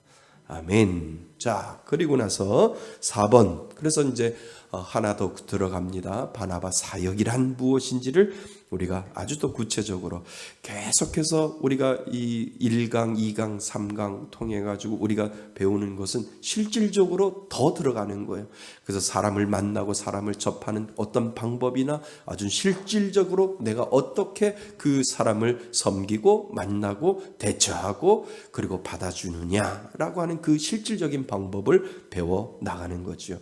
아멘. 자, 그리고 나서 4번. 그래서 이제 하나 더 들어갑니다. 바나바 사역이란 무엇인지를 우리가 아주 더 구체적으로 계속해서 우리가 이 1강, 2강, 3강 통해 가지고 우리가 배우는 것은 실질적으로 더 들어가는 거예요. 그래서 사람을 만나고 사람을 접하는 어떤 방법이나 아주 실질적으로 내가 어떻게 그 사람을 섬기고 만나고 대처하고 그리고 받아주느냐라고 하는 그 실질적인 방법을 배워 나가는 거죠.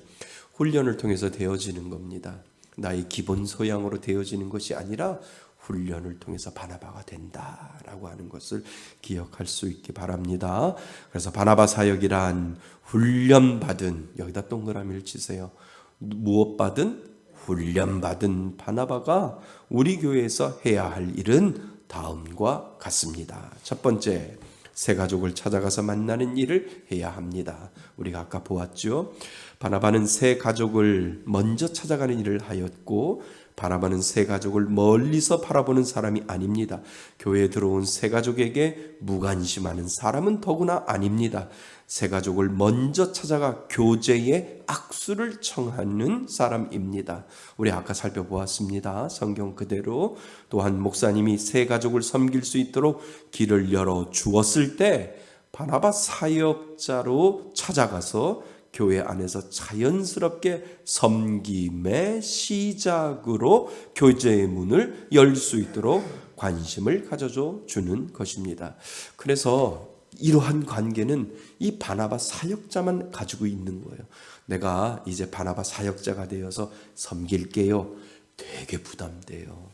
훈련을 통해서 되어지는 겁니다. 나의 기본 소양으로 되어지는 것이 아니라 훈련을 통해서 바나바가 된다라고 하는 것을 기억할 수 있기 바랍니다. 그래서 바나바 사역이란 훈련받은, 여기다 동그라미를 치세요. 무엇 받은? 훈련받은 바나바가 우리 교회에서 해야 할 일은 다음과 같습니다. 첫 번째, 새 가족을 찾아가서 만나는 일을 해야 합니다. 우리가 아까 보았죠. 바나바는 새 가족을 먼저 찾아가는 일을 하였고 바나바는 새 가족을 멀리서 바라보는 사람이 아닙니다. 교회에 들어온 새 가족에게 무관심하는 사람은 더구나 아닙니다. 새 가족을 먼저 찾아가 교제의 악수를 청하는 사람입니다. 우리 아까 살펴보았습니다. 성경 그대로. 또한 목사님이 새 가족을 섬길 수 있도록 길을 열어 주었을 때 바나바 사역자로 찾아가서 교회 안에서 자연스럽게 섬김의 시작으로 교제의 문을 열 수 있도록 관심을 가져줘 주는 것입니다. 그래서 이러한 관계는 이 바나바 사역자만 가지고 있는 거예요. 내가 이제 바나바 사역자가 되어서 섬길게요. 되게 부담돼요.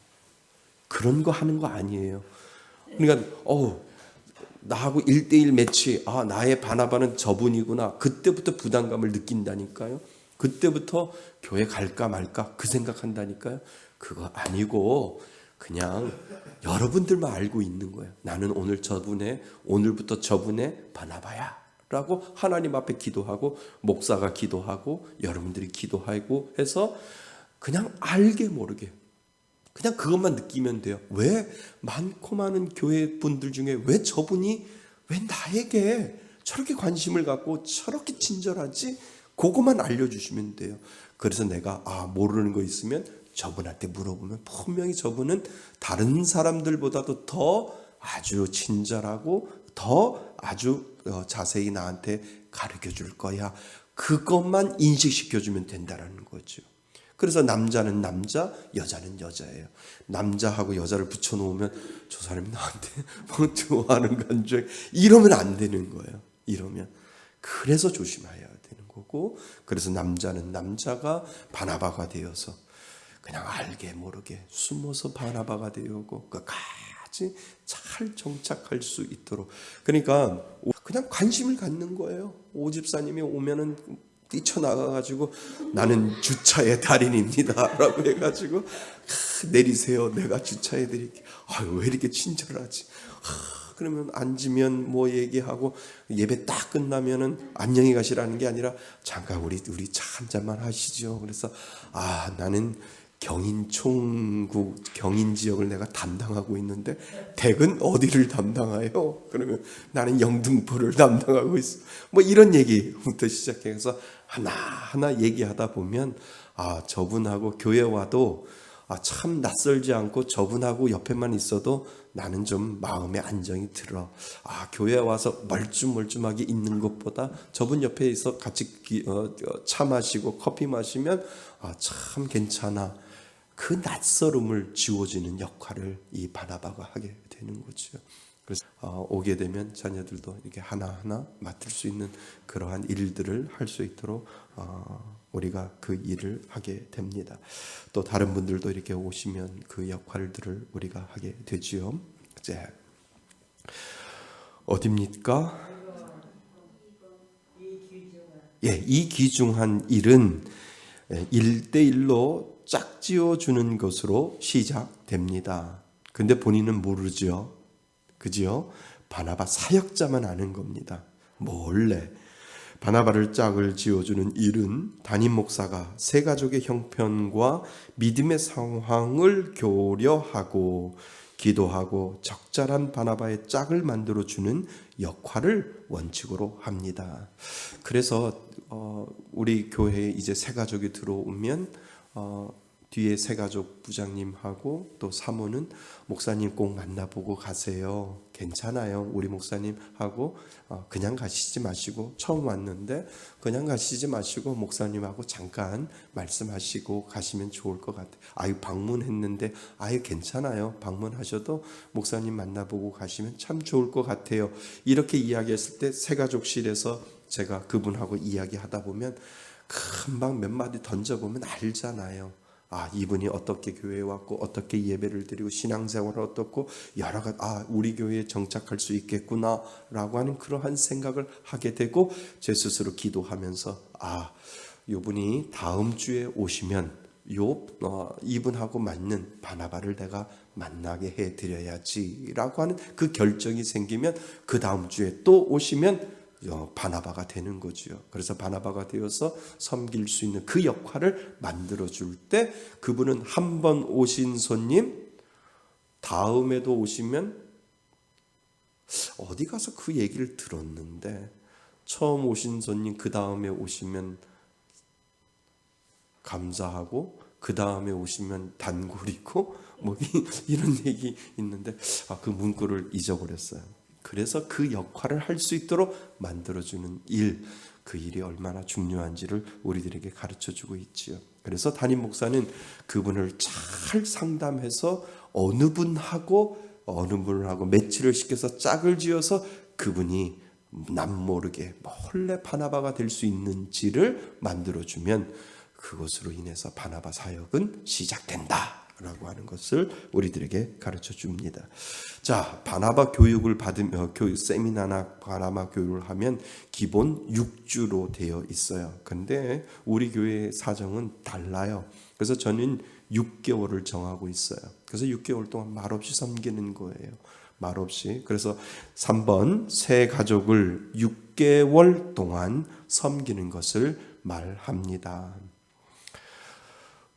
그런 거 하는 거 아니에요. 그러니까 나하고 1대1 매치, 나의 바나바는 저분이구나. 그때부터 부담감을 느낀다니까요. 그때부터 교회 갈까 말까 그 생각한다니까요. 그거 아니고 그냥 여러분들만 알고 있는 거예요. 나는 오늘부터 저분의 바나바야 라고 하나님 앞에 기도하고 목사가 기도하고 여러분들이 기도하고 해서 그냥 알게 모르게 그냥 그것만 느끼면 돼요. 왜 많고 많은 교회 분들 중에 왜 저분이 왜 나에게 저렇게 관심을 갖고 저렇게 친절하지? 그것만 알려주시면 돼요. 그래서 내가 모르는 거 있으면 저분한테 물어보면 분명히 저분은 다른 사람들보다도 더 아주 친절하고 더 아주 자세히 나한테 가르쳐 줄 거야. 그것만 인식시켜주면 된다는 거죠. 그래서 남자는 남자, 여자는 여자예요. 남자하고 여자를 붙여놓으면 저 사람이 나한테 뭐 좋아하는 건지 이러면 안 되는 거예요. 이러면. 그래서 조심해야 되는 거고 그래서 남자는 남자가 바나바가 되어서 그냥 알게 모르게 숨어서 바나바가 되고 끝까지 잘 정착할 수 있도록 그러니까 그냥 관심을 갖는 거예요. 오 집사님이 오면은 뛰쳐나가가지고 나는 주차의 달인입니다 라고 해가지고 내리세요. 내가 주차해드릴게. 왜 이렇게 친절하지? 그러면 앉으면 뭐 얘기하고 예배 딱 끝나면은 안녕히 가시라는 게 아니라 잠깐 우리 차 한 잔만 하시죠. 그래서 나는 경인총국 경인 지역을 내가 담당하고 있는데 댁은 어디를 담당해요? 그러면 나는 영등포를 담당하고 있어. 뭐 이런 얘기부터 시작해서 하나하나 얘기하다 보면 저분하고 교회 와도 참 낯설지 않고 저분하고 옆에만 있어도 나는 좀 마음의 안정이 들어. 교회 와서 멀뚱멀뚱하게 있는 것보다 저분 옆에 있어 같이 차 마시고 커피 마시면 참 괜찮아. 그 낯설음을 지워주는 역할을 이 바나바가 하게 되는 거죠. 그래서 오게 되면 자녀들도 이렇게 하나하나 맡을 수 있는 그러한 일들을 할 수 있도록 우리가 그 일을 하게 됩니다. 또 다른 분들도 이렇게 오시면 그 역할들을 우리가 하게 되지요. 이제 어딥니까? 예, 이 귀중한 일은 1대1로 짝지어 주는 것으로 시작됩니다. 근데 본인은 모르죠. 그지요? 바나바 사역자만 아는 겁니다. 몰래 바나바를 짝을 지어주는 일은 담임 목사가 세 가족의 형편과 믿음의 상황을 고려하고 기도하고 적절한 바나바의 짝을 만들어주는 역할을 원칙으로 합니다. 그래서 우리 교회에 이제 새 가족이 들어오면 뒤에 새 가족 부장님하고 또 사모는 목사님 꼭 만나보고 가세요. 괜찮아요. 우리 목사님하고 그냥 가시지 마시고 처음 왔는데 그냥 가시지 마시고 목사님하고 잠깐 말씀하시고 가시면 좋을 것 같아요. 아유 방문했는데 아유 괜찮아요. 방문하셔도 목사님 만나보고 가시면 참 좋을 것 같아요. 이렇게 이야기했을 때 새 가족실에서 제가 그분하고 이야기하다 보면 금방 몇 마디 던져보면 알잖아요. 아, 이분이 어떻게 교회에 왔고 어떻게 예배를 드리고 신앙생활을 어떻고 여러 가지 우리 교회에 정착할 수 있겠구나라고 하는 그러한 생각을 하게 되고 제 스스로 기도하면서 이분이 다음 주에 오시면 이분하고 맞는 바나바를 내가 만나게 해드려야지라고 하는 그 결정이 생기면 그 다음 주에 또 오시면 바나바가 되는 거죠. 그래서 바나바가 되어서 섬길 수 있는 그 역할을 만들어줄 때 그분은 한 번 오신 손님 다음에도 오시면 어디 가서 그 얘기를 들었는데 처음 오신 손님 그 다음에 오시면 감사하고 그 다음에 오시면 단골이고 뭐 이런 얘기 있는데 그 문구를 잊어버렸어요. 그래서 그 역할을 할 수 있도록 만들어주는 일, 그 일이 얼마나 중요한지를 우리들에게 가르쳐주고 있지요. 그래서 담임 목사는 그분을 잘 상담해서 어느 분하고 매치를 시켜서 짝을 지어서 그분이 남모르게 몰래 바나바가 될 수 있는지를 만들어주면 그것으로 인해서 바나바 사역은 시작된다 라고 하는 것을 우리들에게 가르쳐 줍니다. 자, 바나바 교육을 받으며 세미나나 바나바 교육을 하면 기본 6주로 되어 있어요. 근데 우리 교회 사정은 달라요. 그래서 저는 6개월을 정하고 있어요. 그래서 6개월 동안 말없이 섬기는 거예요. 말없이. 그래서 3번 새 가족을 6개월 동안 섬기는 것을 말합니다.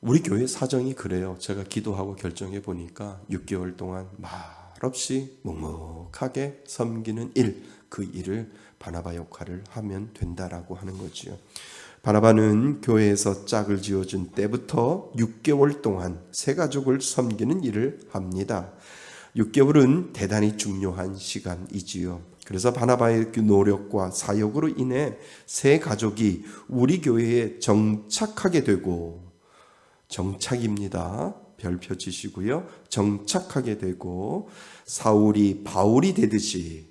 우리 교회 사정이 그래요. 제가 기도하고 결정해 보니까 6개월 동안 말없이 묵묵하게 섬기는 일, 그 일을 바나바 역할을 하면 된다라고 하는 거지요. 바나바는 교회에서 짝을 지어준 때부터 6개월 동안 새 가족을 섬기는 일을 합니다. 6개월은 대단히 중요한 시간이지요. 그래서 바나바의 그 노력과 사역으로 인해 새 가족이 우리 교회에 정착하게 되고 정착입니다. 별표 치시고요. 정착하게 되고 사울이 바울이 되듯이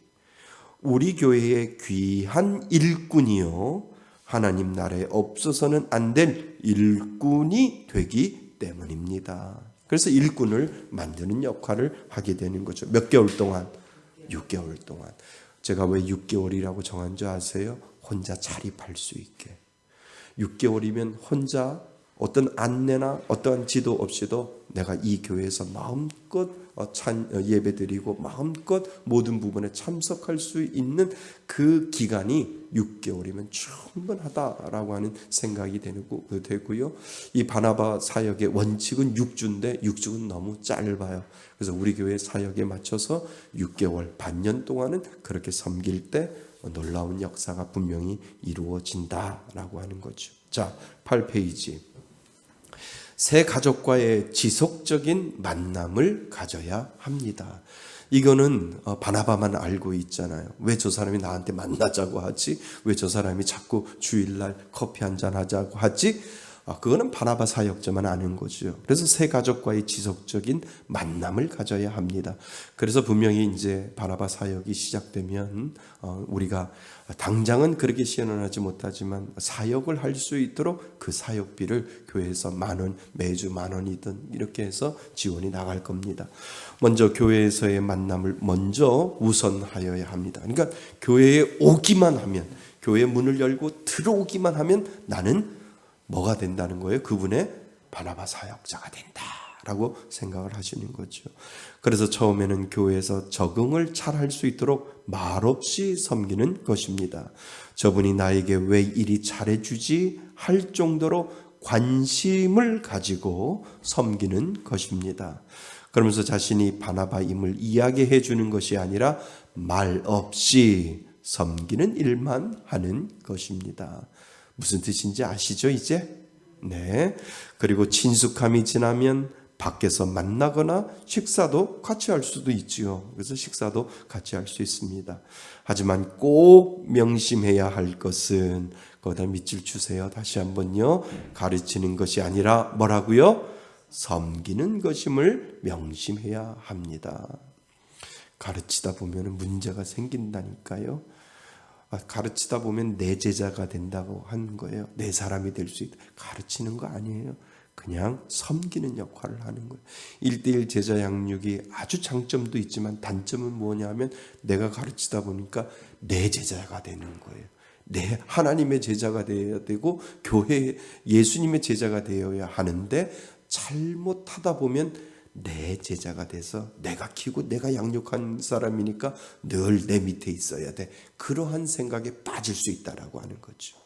우리 교회의 귀한 일꾼이요 하나님 나라에 없어서는 안 될 일꾼이 되기 때문입니다. 그래서 일꾼을 만드는 역할을 하게 되는 거죠. 몇 개월 동안? 6개월 동안. 제가 왜 6개월이라고 정한 줄 아세요? 혼자 자립할 수 있게. 6개월이면 혼자 어떤 안내나 어떠한 지도 없이도 내가 이 교회에서 마음껏 예배드리고 마음껏 모든 부분에 참석할 수 있는 그 기간이 6개월이면 충분하다라고 하는 생각이 되고요. 이 바나바 사역의 원칙은 6주인데 6주는 너무 짧아요. 그래서 우리 교회 사역에 맞춰서 6개월, 반년 동안은 그렇게 섬길 때 놀라운 역사가 분명히 이루어진다라고 하는 거죠. 자, 8페이지. 새 가족과의 지속적인 만남을 가져야 합니다. 이거는 바나바만 알고 있잖아요. 왜 저 사람이 나한테 만나자고 하지? 왜 저 사람이 자꾸 주일날 커피 한잔 하자고 하지? 그거는 바나바 사역자만 아는 거죠. 그래서 새 가족과의 지속적인 만남을 가져야 합니다. 그래서 분명히 이제 바나바 사역이 시작되면 우리가 당장은 그렇게 시연하지 못하지만 사역을 할 수 있도록 그 사역비를 교회에서 10,000원, 매주 10,000원이든 이렇게 해서 지원이 나갈 겁니다. 먼저 교회에서의 만남을 먼저 우선하여야 합니다. 그러니까 교회에 오기만 하면, 교회 문을 열고 들어오기만 하면 나는 뭐가 된다는 거예요? 그분의 바나바 사역자가 된다라고 생각을 하시는 거죠. 그래서 처음에는 교회에서 적응을 잘 할 수 있도록 말없이 섬기는 것입니다. 저분이 나에게 왜 이리 잘해주지 할 정도로 관심을 가지고 섬기는 것입니다. 그러면서 자신이 바나바임을 이야기해 주는 것이 아니라 말 없이 섬기는 일만 하는 것입니다. 무슨 뜻인지 아시죠, 이제? 네. 그리고 친숙함이 지나면 밖에서 만나거나 식사도 같이 할 수도 있지요. 그래서 식사도 같이 할 수 있습니다. 하지만 꼭 명심해야 할 것은, 거기다 밑줄 주세요. 다시 한번요. 가르치는 것이 아니라 뭐라고요? 섬기는 것임을 명심해야 합니다. 가르치다 보면 문제가 생긴다니까요. 가르치다 보면 내 제자가 된다고 하는 거예요. 내 사람이 될 수 있다. 가르치는 거 아니에요. 그냥 섬기는 역할을 하는 거예요. 1:1 제자 양육이 아주 장점도 있지만 단점은 뭐냐면 내가 가르치다 보니까 내 제자가 되는 거예요. 내 하나님의 제자가 되어야 되고 교회 예수님의 제자가 되어야 하는데 잘못하다 보면 내 제자가 돼서 내가 키우고 내가 양육한 사람이니까 늘 내 밑에 있어야 돼. 그러한 생각에 빠질 수 있다라고 하는 거죠.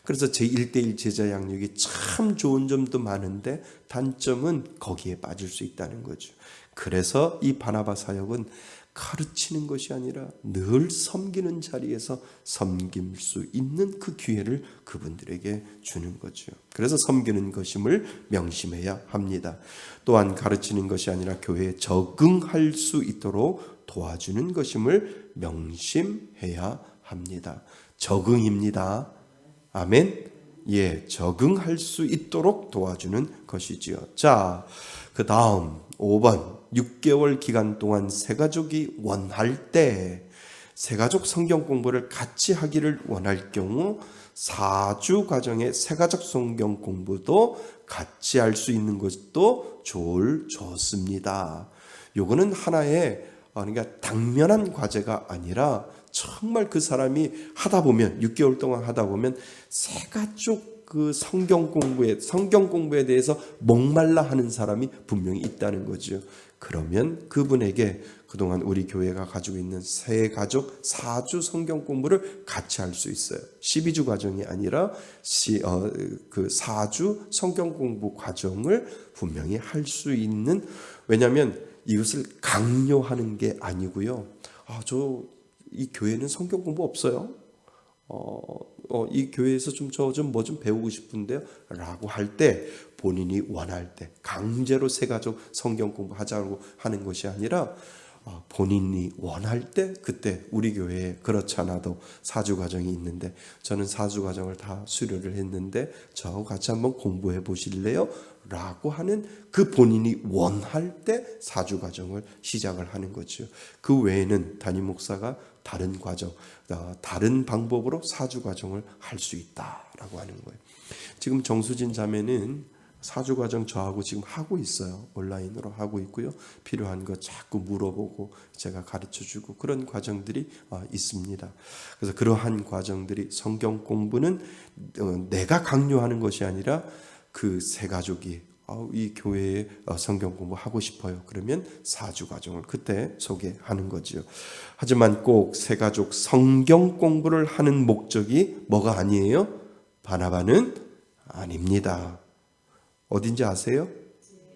그래서 제1:1 제자 양육이 참 좋은 점도 많은데 단점은 거기에 빠질 수 있다는 거죠. 그래서 이 바나바 사역은 가르치는 것이 아니라 늘 섬기는 자리에서 섬길 수 있는 그 기회를 그분들에게 주는 거죠. 그래서 섬기는 것임을 명심해야 합니다. 또한 가르치는 것이 아니라 교회에 적응할 수 있도록 도와주는 것임을 명심해야 합니다. 적응입니다. 아멘. 예, 적응할 수 있도록 도와주는 것이지요. 자, 그 다음 5번 6개월 기간 동안 새가족이 원할 때 새가족 성경 공부를 같이 하기를 원할 경우 4주 과정의 새가족 성경 공부도 같이 할 수 있는 것도 좋습니다. 요거는 하나의 그러니까 당면한 과제가 아니라 정말 그 사람이 하다 보면 6개월 동안 하다 보면 새가족 그 성경 공부에 대해서 목말라 하는 사람이 분명히 있다는 거죠. 그러면 그분에게 그동안 우리 교회가 가지고 있는 새가족 4주 성경 공부를 같이 할 수 있어요. 12주 과정이 아니라 그 4주 성경 공부 과정을 분명히 할 수 있는, 왜냐하면 이것을 강요하는 게 아니고요. 이 교회는 성경 공부 없어요. 이 교회에서 뭐 좀 배우고 싶은데요 라고 할 때 본인이 원할 때 강제로 새가족 성경 공부하자고 하는 것이 아니라 본인이 원할 때 그때 우리 교회에 그렇지 않아도 4주 과정이 있는데 저는 4주 과정을 다 수료를 했는데 저하고 같이 한번 공부해 보실래요? 라고 하는 그 본인이 원할 때 4주 과정을 시작을 하는 거죠. 그 외에는 담임 목사가 다른 과정, 다른 방법으로 4주 과정을 할 수 있다라고 하는 거예요. 지금 정수진 자매는 4주 과정 저하고 지금 하고 있어요. 온라인으로 하고 있고요. 필요한 거 자꾸 물어보고 제가 가르쳐주고 그런 과정들이 있습니다. 그래서 그러한 과정들이 성경 공부는 내가 강요하는 것이 아니라 그 새가족이 이 교회에 성경 공부하고 싶어요. 그러면 4주 과정을 그때 소개하는 거죠. 하지만 꼭 새가족 성경 공부를 하는 목적이 뭐가 아니에요? 바나바는 아닙니다. 어딘지 아세요?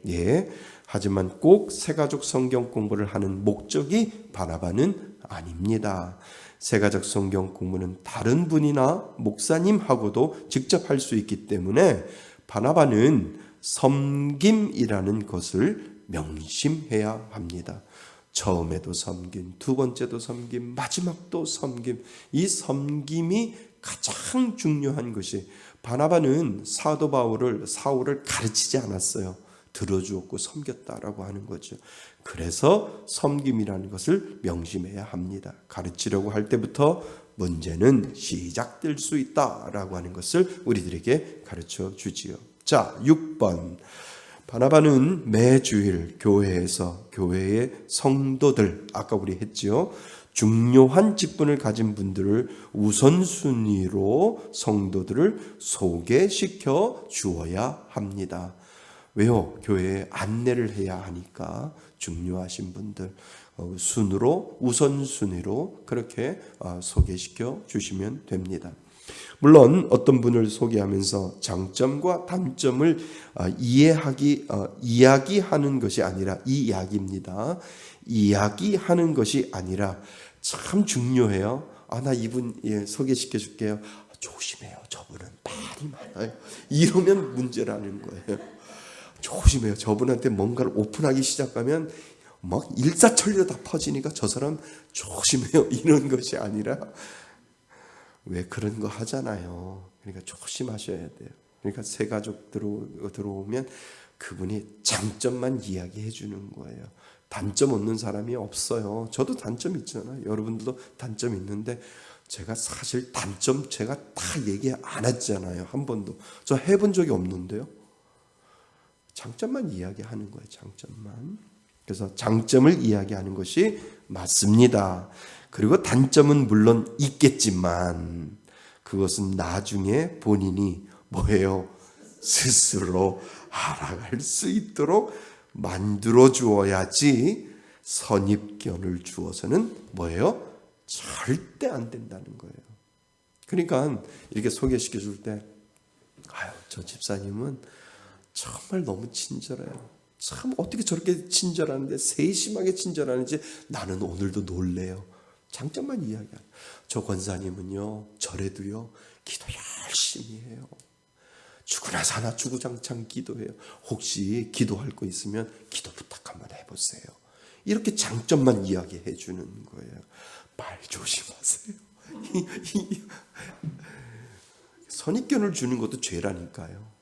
예. 하지만 꼭 새가족 성경 공부를 하는 목적이 바나바는 아닙니다. 새가족 성경 공부는 다른 분이나 목사님하고도 직접 할 수 있기 때문에 바나바는 섬김이라는 것을 명심해야 합니다. 처음에도 섬김, 두 번째도 섬김, 마지막도 섬김. 이 섬김이 가장 중요한 것이 바나바는 사도 사울을 가르치지 않았어요. 들어주었고 섬겼다라고 하는 거죠. 그래서 섬김이라는 것을 명심해야 합니다. 가르치려고 할 때부터 문제는 시작될 수 있다라고 하는 것을 우리들에게 가르쳐 주지요. 자, 6번. 바나바는 매주일 교회에서 교회의 성도들, 아까 우리 했지요. 중요한 직분을 가진 분들을 우선순위로 성도들을 소개시켜 주어야 합니다. 왜요? 교회에 안내를 해야 하니까 중요하신 분들 우선순위로 그렇게 소개시켜 주시면 됩니다. 물론 어떤 분을 소개하면서 장점과 단점을 이야기하는 것이 아니라 이야기입니다. 이야기하는 것이 아니라 참 중요해요. 나 이분 소개시켜 줄게요. 조심해요. 저분은 말이 많아요. 이러면 문제라는 거예요. 조심해요. 저분한테 뭔가를 오픈하기 시작하면 막 일사천리로 다 퍼지니까 저 사람 조심해요. 이런 것이 아니라 왜 그런 거 하잖아요. 그러니까 조심하셔야 돼요. 그러니까 새 가족 들어오면 그분이 장점만 이야기해 주는 거예요. 단점 없는 사람이 없어요. 저도 단점 있잖아요. 여러분들도 단점 있는데 제가 사실 단점 제가 다 얘기 안 했잖아요. 한 번도. 저 해본 적이 없는데요. 장점만 이야기하는 거예요. 장점만. 그래서 장점을 이야기하는 것이 맞습니다. 그리고 단점은 물론 있겠지만 그것은 나중에 본인이 뭐예요? 스스로 알아갈 수 있도록 만들어 주어야지 선입견을 주어서는 뭐예요? 절대 안 된다는 거예요. 그러니까 이렇게 소개시켜 줄 때 저 집사님은 정말 너무 친절해요. 참 어떻게 저렇게 친절하는데 세심하게 친절하는지 나는 오늘도 놀래요. 장점만 이야기하는. 저 권사님은요, 절에도요, 기도 열심히 해요. 죽으나 사나 주구장창 기도해요. 혹시 기도할 거 있으면 기도 부탁 한번 해보세요. 이렇게 장점만 이야기해 주는 거예요. 말 조심하세요. 선입견을 주는 것도 죄라니까요.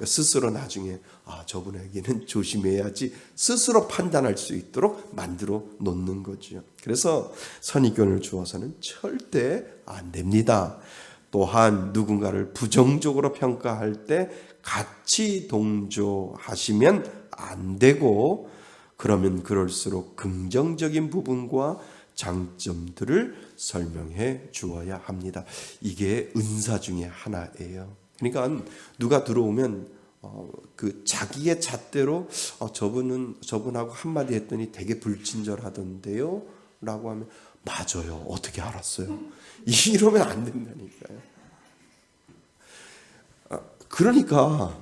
스스로 나중에 저분에게는 조심해야지 스스로 판단할 수 있도록 만들어 놓는 거죠. 그래서 선입견을 주어서는 절대 안 됩니다. 또한 누군가를 부정적으로 평가할 때 같이 동조하시면 안 되고, 그러면 그럴수록 긍정적인 부분과 장점들을 설명해 주어야 합니다. 이게 은사 중에 하나예요. 그러니까 누가 들어오면 그 자기의 잣대로 저분하고 한마디 했더니 되게 불친절하던데요 라고 하면 맞아요. 어떻게 알았어요? 이러면 안 된다니까요. 그러니까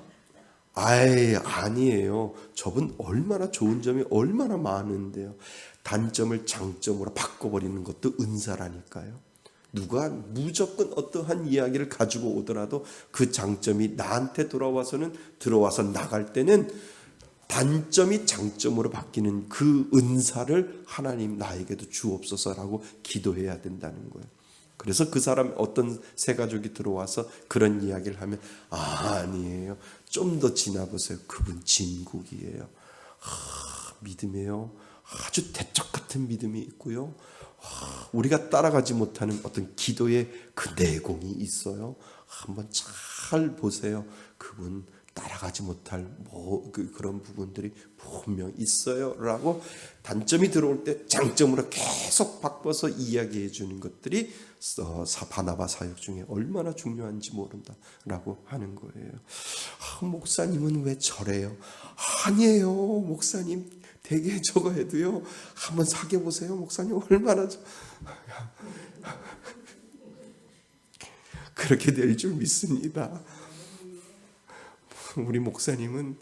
아니에요. 저분 얼마나 좋은 점이 얼마나 많은데요. 단점을 장점으로 바꿔버리는 것도 은사라니까요. 누가 무조건 어떠한 이야기를 가지고 오더라도 그 장점이 나한테 들어와서 나갈 때는 단점이 장점으로 바뀌는 그 은사를 하나님 나에게도 주옵소서라고 기도해야 된다는 거예요. 그래서 그 사람 어떤 새 가족이 들어와서 그런 이야기를 하면 아니에요. 좀 더 지나보세요. 그분 진국이에요. 믿음이에요. 아주 대적 같은 믿음이 있고요. 우리가 따라가지 못하는 어떤 기도의 그 내공이 있어요. 한번 잘 보세요. 그분 따라가지 못할 그런 부분들이 분명 있어요. 라고 단점이 들어올 때 장점으로 계속 바꿔서 이야기해 주는 것들이 바나바 사역 중에 얼마나 중요한지 모른다라고 하는 거예요. 목사님은 왜 저래요? 아니에요. 목사님 되게 저거 해도요. 한번 사귀어 보세요. 목사님 얼마나 그렇게 될 줄 믿습니다. 우리 목사님은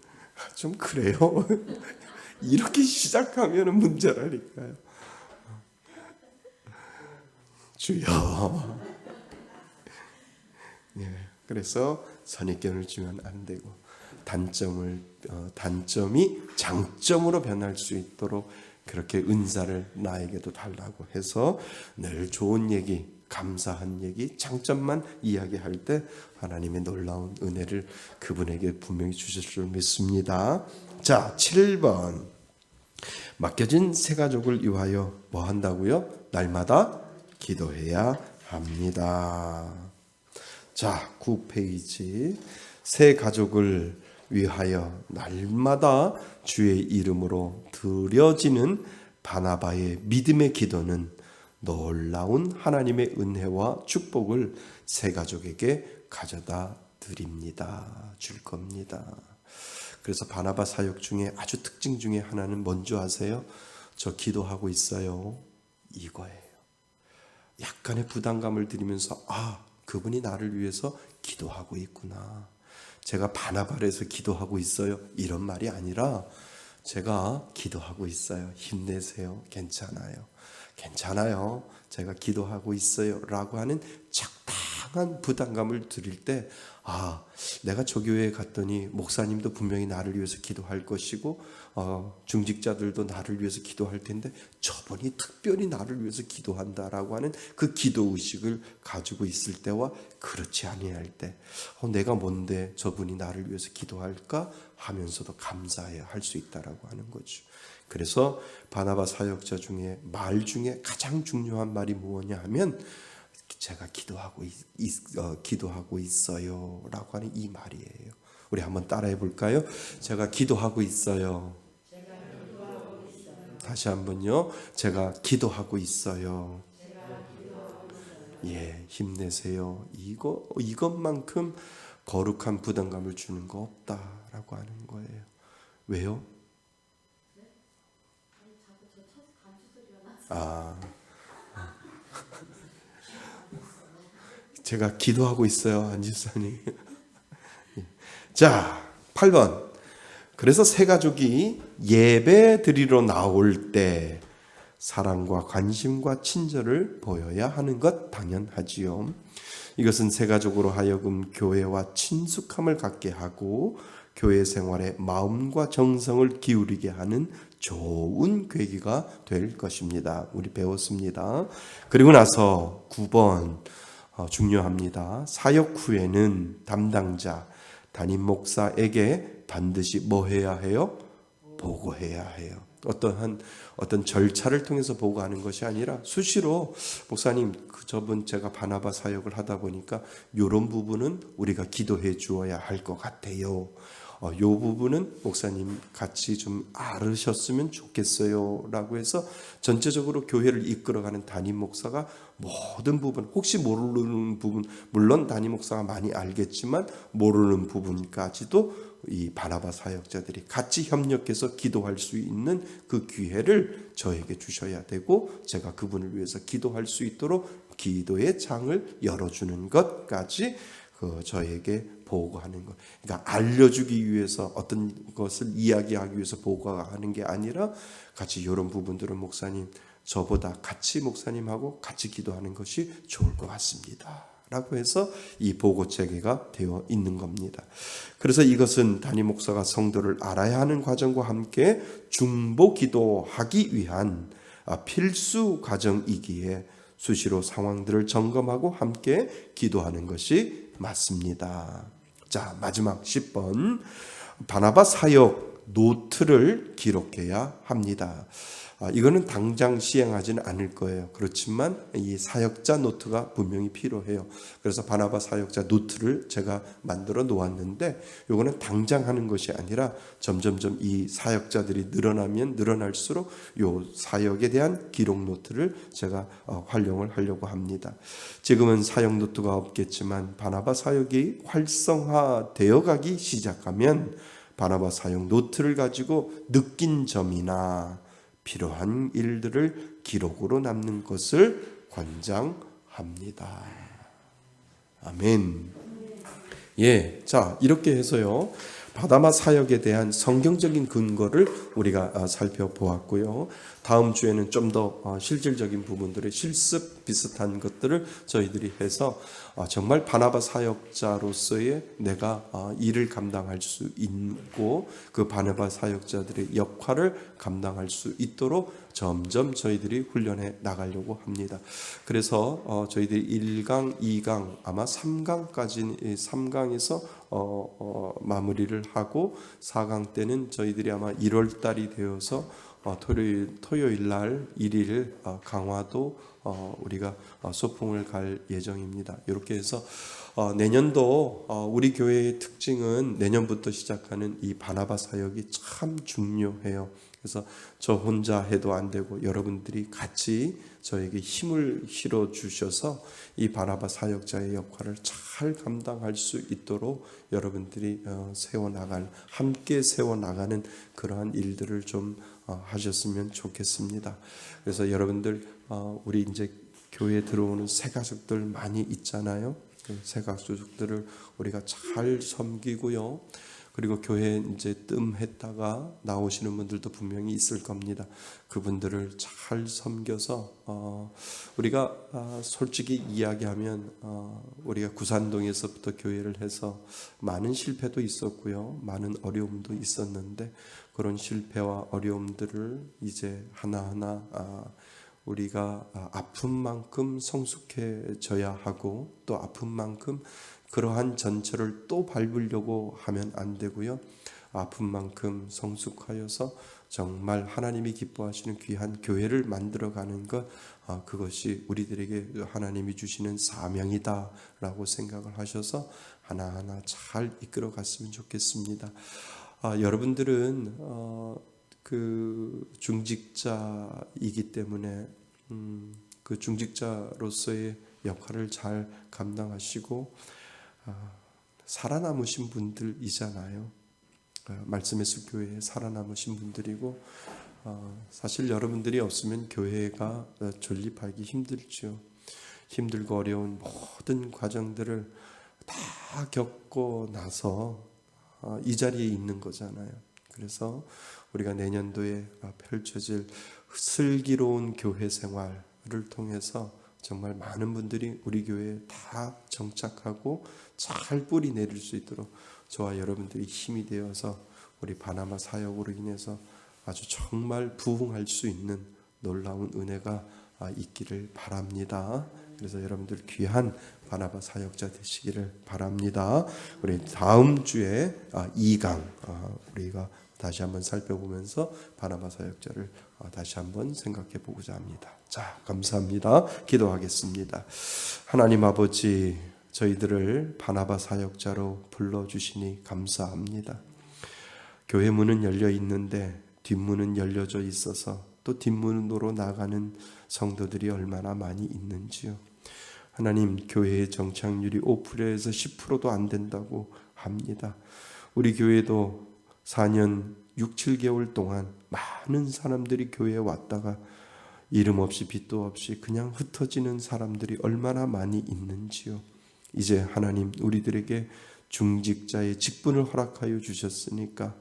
좀 그래요. 이렇게 시작하면 문제라니까요. 주여. 그래서 선입견을 주면 안 되고 단점이 장점으로 변할 수 있도록 그렇게 은사를 나에게도 달라고 해서 늘 좋은 얘기, 감사한 얘기, 장점만 이야기할 때 하나님의 놀라운 은혜를 그분에게 분명히 주실 줄 믿습니다. 자, 7번. 맡겨진 새 가족을 위하여 뭐 한다고요? 날마다 기도해야 합니다. 자, 9페이지. 새 가족을 위하여 날마다 주의 이름으로 드려지는 바나바의 믿음의 기도는 놀라운 하나님의 은혜와 축복을 새 가족에게 가져다 드립니다. 줄 겁니다. 그래서 바나바 사역 중에 아주 특징 중에 하나는 뭔지 아세요? 저 기도하고 있어요. 이거예요. 약간의 부담감을 드리면서 그분이 나를 위해서 기도하고 있구나. 제가 바나바에서 기도하고 있어요. 이런 말이 아니라 제가 기도하고 있어요. 힘내세요. 괜찮아요. 괜찮아요. 제가 기도하고 있어요. 라고 하는 적당한 부담감을 드릴 때 내가 저 교회에 갔더니 목사님도 분명히 나를 위해서 기도할 것이고 중직자들도 나를 위해서 기도할 텐데 저분이 특별히 나를 위해서 기도한다라고 하는 그 기도의식을 가지고 있을 때와 그렇지 아니할 때 내가 뭔데 저분이 나를 위해서 기도할까 하면서도 감사해야 할 수 있다라고 하는 거죠. 그래서 바나바 사역자 중에 말 중에 가장 중요한 말이 뭐냐 하면 제가 기도하고 있어요 라고 하는 이 말이에요. 우리 한번 따라해 볼까요? 제가 기도하고 있어요. 다시 한번요. 제가 기도하고 있어요. 예, 힘내세요. 이것만큼 거룩한 부담감을 주는 거 없다라고 하는 거예요. 왜요? 제가 기도하고 있어요, 안집사님. 자, 8번. 그래서 새 가족이 예배 드리러 나올 때 사랑과 관심과 친절을 보여야 하는 것 당연하지요. 이것은 새 가족으로 하여금 교회와 친숙함을 갖게 하고 교회 생활에 마음과 정성을 기울이게 하는 좋은 계기가 될 것입니다. 우리 배웠습니다. 그리고 나서 9번 중요합니다. 사역 후에는 담당자, 담임 목사에게 반드시 뭐 해야 해요? 보고해야 해요. 어떤 절차를 통해서 보고하는 것이 아니라 수시로 목사님 저번 제가 바나바 사역을 하다 보니까 이런 부분은 우리가 기도해 주어야 할 것 같아요. 이 부분은 목사님 같이 좀 알으셨으면 좋겠어요 라고 해서 전체적으로 교회를 이끌어가는 담임 목사가 모든 부분, 혹시 모르는 부분, 물론 담임 목사가 많이 알겠지만 모르는 부분까지도 이 바나바 사역자들이 같이 협력해서 기도할 수 있는 그 기회를 저에게 주셔야 되고 제가 그분을 위해서 기도할 수 있도록 기도의 창을 열어주는 것까지 저에게 보고하는 것. 그러니까 알려주기 위해서 어떤 것을 이야기하기 위해서 보고하는 게 아니라 같이 이런 부분들은 목사님 저보다 같이 목사님하고 같이 기도하는 것이 좋을 것 같습니다. 라고 해서 이 보고 체계가 되어 있는 겁니다. 그래서 이것은 담임 목사가 성도를 알아야 하는 과정과 함께 중보 기도하기 위한 필수 과정이기에 수시로 상황들을 점검하고 함께 기도하는 것이 맞습니다. 자, 마지막 10번. 바나바 사역 노트를 기록해야 합니다. 이거는 당장 시행하지는 않을 거예요. 그렇지만 이 사역자 노트가 분명히 필요해요. 그래서 바나바 사역자 노트를 제가 만들어 놓았는데 이거는 당장 하는 것이 아니라 점점점 이 사역자들이 늘어나면 늘어날수록 이 사역에 대한 기록 노트를 제가 활용을 하려고 합니다. 지금은 사역 노트가 없겠지만 바나바 사역이 활성화되어 가기 시작하면 바나바 사역 노트를 가지고 느낀 점이나 필요한 일들을 기록으로 남는 것을 권장합니다. 아멘. 예, 자 이렇게 해서요 바나바 사역에 대한 성경적인 근거를 우리가 살펴보았고요. 다음 주에는 좀 더 실질적인 부분들의 실습 비슷한 것들을 저희들이 해서 정말 바나바 사역자로서의 내가 일을 감당할 수 있고 그 바나바 사역자들의 역할을 감당할 수 있도록 점점 저희들이 훈련해 나가려고 합니다. 그래서 저희들이 1강, 2강, 아마 3강까지 3강에서 마무리를 하고 4강 때는 저희들이 아마 1월 달이 되어서 토요일 날 1일 강화도 우리가 소풍을 갈 예정입니다. 이렇게 해서 내년도 우리 교회의 특징은 내년부터 시작하는 이 바나바 사역이 참 중요해요. 그래서 저 혼자 해도 안 되고 여러분들이 같이 저에게 힘을 실어 주셔서 이 바나바 사역자의 역할을 잘 감당할 수 있도록 여러분들이 함께 세워나가는 그러한 일들을 좀 하셨으면 좋겠습니다. 그래서 여러분들 우리 이제 교회에 들어오는 새 가족들 많이 있잖아요. 그 새 가족들을 우리가 잘 섬기고요. 그리고 교회 이제 뜸했다가 나오시는 분들도 분명히 있을 겁니다. 그분들을 잘 섬겨서 우리가 솔직히 이야기하면 우리가 구산동에서부터 교회를 해서 많은 실패도 있었고요, 많은 어려움도 있었는데 그런 실패와 어려움들을 이제 하나하나 우리가 아픈 만큼 성숙해져야 하고 또 아픈 만큼 그러한 전철을 또 밟으려고 하면 안 되고요. 아픈 만큼 성숙하여서 정말 하나님이 기뻐하시는 귀한 교회를 만들어가는 것, 그것이 우리들에게 하나님이 주시는 사명이다라고 생각을 하셔서 하나하나 잘 이끌어 갔으면 좋겠습니다. 여러분들은 그 중직자이기 때문에 그 중직자로서의 역할을 잘 감당하시고 살아남으신 분들이잖아요. 말씀의 숲 교회에 살아남으신 분들이고 사실 여러분들이 없으면 교회가 존립하기 힘들죠. 힘들고 어려운 모든 과정들을 다 겪고 나서 이 자리에 있는 거잖아요. 그래서 우리가 내년도에 펼쳐질 슬기로운 교회 생활을 통해서 정말 많은 분들이 우리 교회에 다 정착하고 잘 뿌리 내릴 수 있도록 저와 여러분들이 힘이 되어서 우리 바나바 사역으로 인해서 아주 정말 부흥할 수 있는 놀라운 은혜가 있기를 바랍니다. 그래서 여러분들 귀한 바나바 사역자 되시기를 바랍니다. 우리 다음 주에 2강 우리가 다시 한번 살펴보면서 바나바 사역자를 다시 한번 생각해 보고자 합니다. 자, 감사합니다. 기도하겠습니다. 하나님 아버지, 저희들을 바나바 사역자로 불러주시니 감사합니다. 교회 문은 열려 있는데 뒷문은 열려져 있어서 또 뒷문으로 나가는 성도들이 얼마나 많이 있는지요. 하나님, 교회의 정착률이 5%에서 10%도 안 된다고 합니다. 우리 교회도 4년 6, 7개월 동안 많은 사람들이 교회에 왔다가 이름 없이 빛도 없이 그냥 흩어지는 사람들이 얼마나 많이 있는지요. 이제 하나님, 우리들에게 중직자의 직분을 허락하여 주셨으니까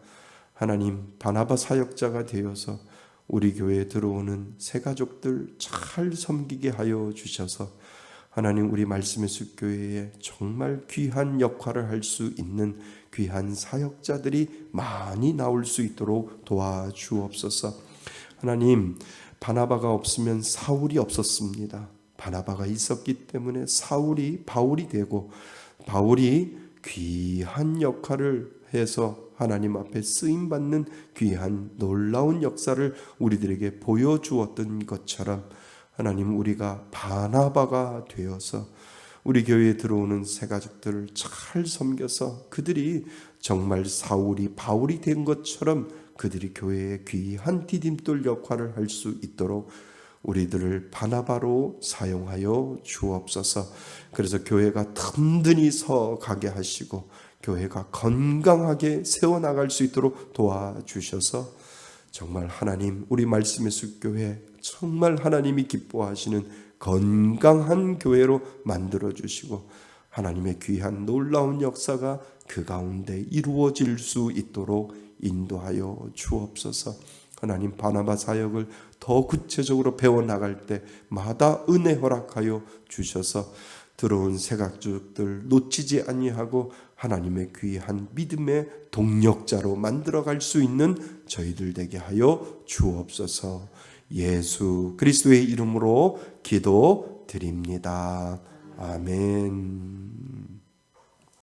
하나님, 바나바 사역자가 되어서 우리 교회에 들어오는 새 가족들 잘 섬기게 하여 주셔서 하나님, 우리 말씀의 숲 교회에 정말 귀한 역할을 할 수 있는 귀한 사역자들이 많이 나올 수 있도록 도와주옵소서. 하나님, 바나바가 없으면 사울이 없었습니다. 바나바가 있었기 때문에 사울이 바울이 되고 바울이 귀한 역할을 해서 하나님 앞에 쓰임받는 귀한 놀라운 역사를 우리들에게 보여주었던 것처럼 하나님, 우리가 바나바가 되어서 우리 교회에 들어오는 새 가족들을 잘 섬겨서 그들이 정말 사울이 바울이 된 것처럼 그들이 교회의 귀한 디딤돌 역할을 할 수 있도록 우리들을 바나바로 사용하여 주옵소서. 그래서 교회가 든든히 서가게 하시고 교회가 건강하게 세워나갈 수 있도록 도와주셔서 정말 하나님, 우리 말씀의 숲교회 정말 하나님이 기뻐하시는 건강한 교회로 만들어주시고 하나님의 귀한 놀라운 역사가 그 가운데 이루어질 수 있도록 인도하여 주옵소서. 하나님 바나바 사역을 더 구체적으로 배워나갈 때마다 은혜 허락하여 주셔서 들어온 새가족들 놓치지 아니하고 하나님의 귀한 믿음의 동력자로 만들어갈 수 있는 저희들 되게 하여 주옵소서. 예수 그리스도의 이름으로 기도드립니다. 아멘.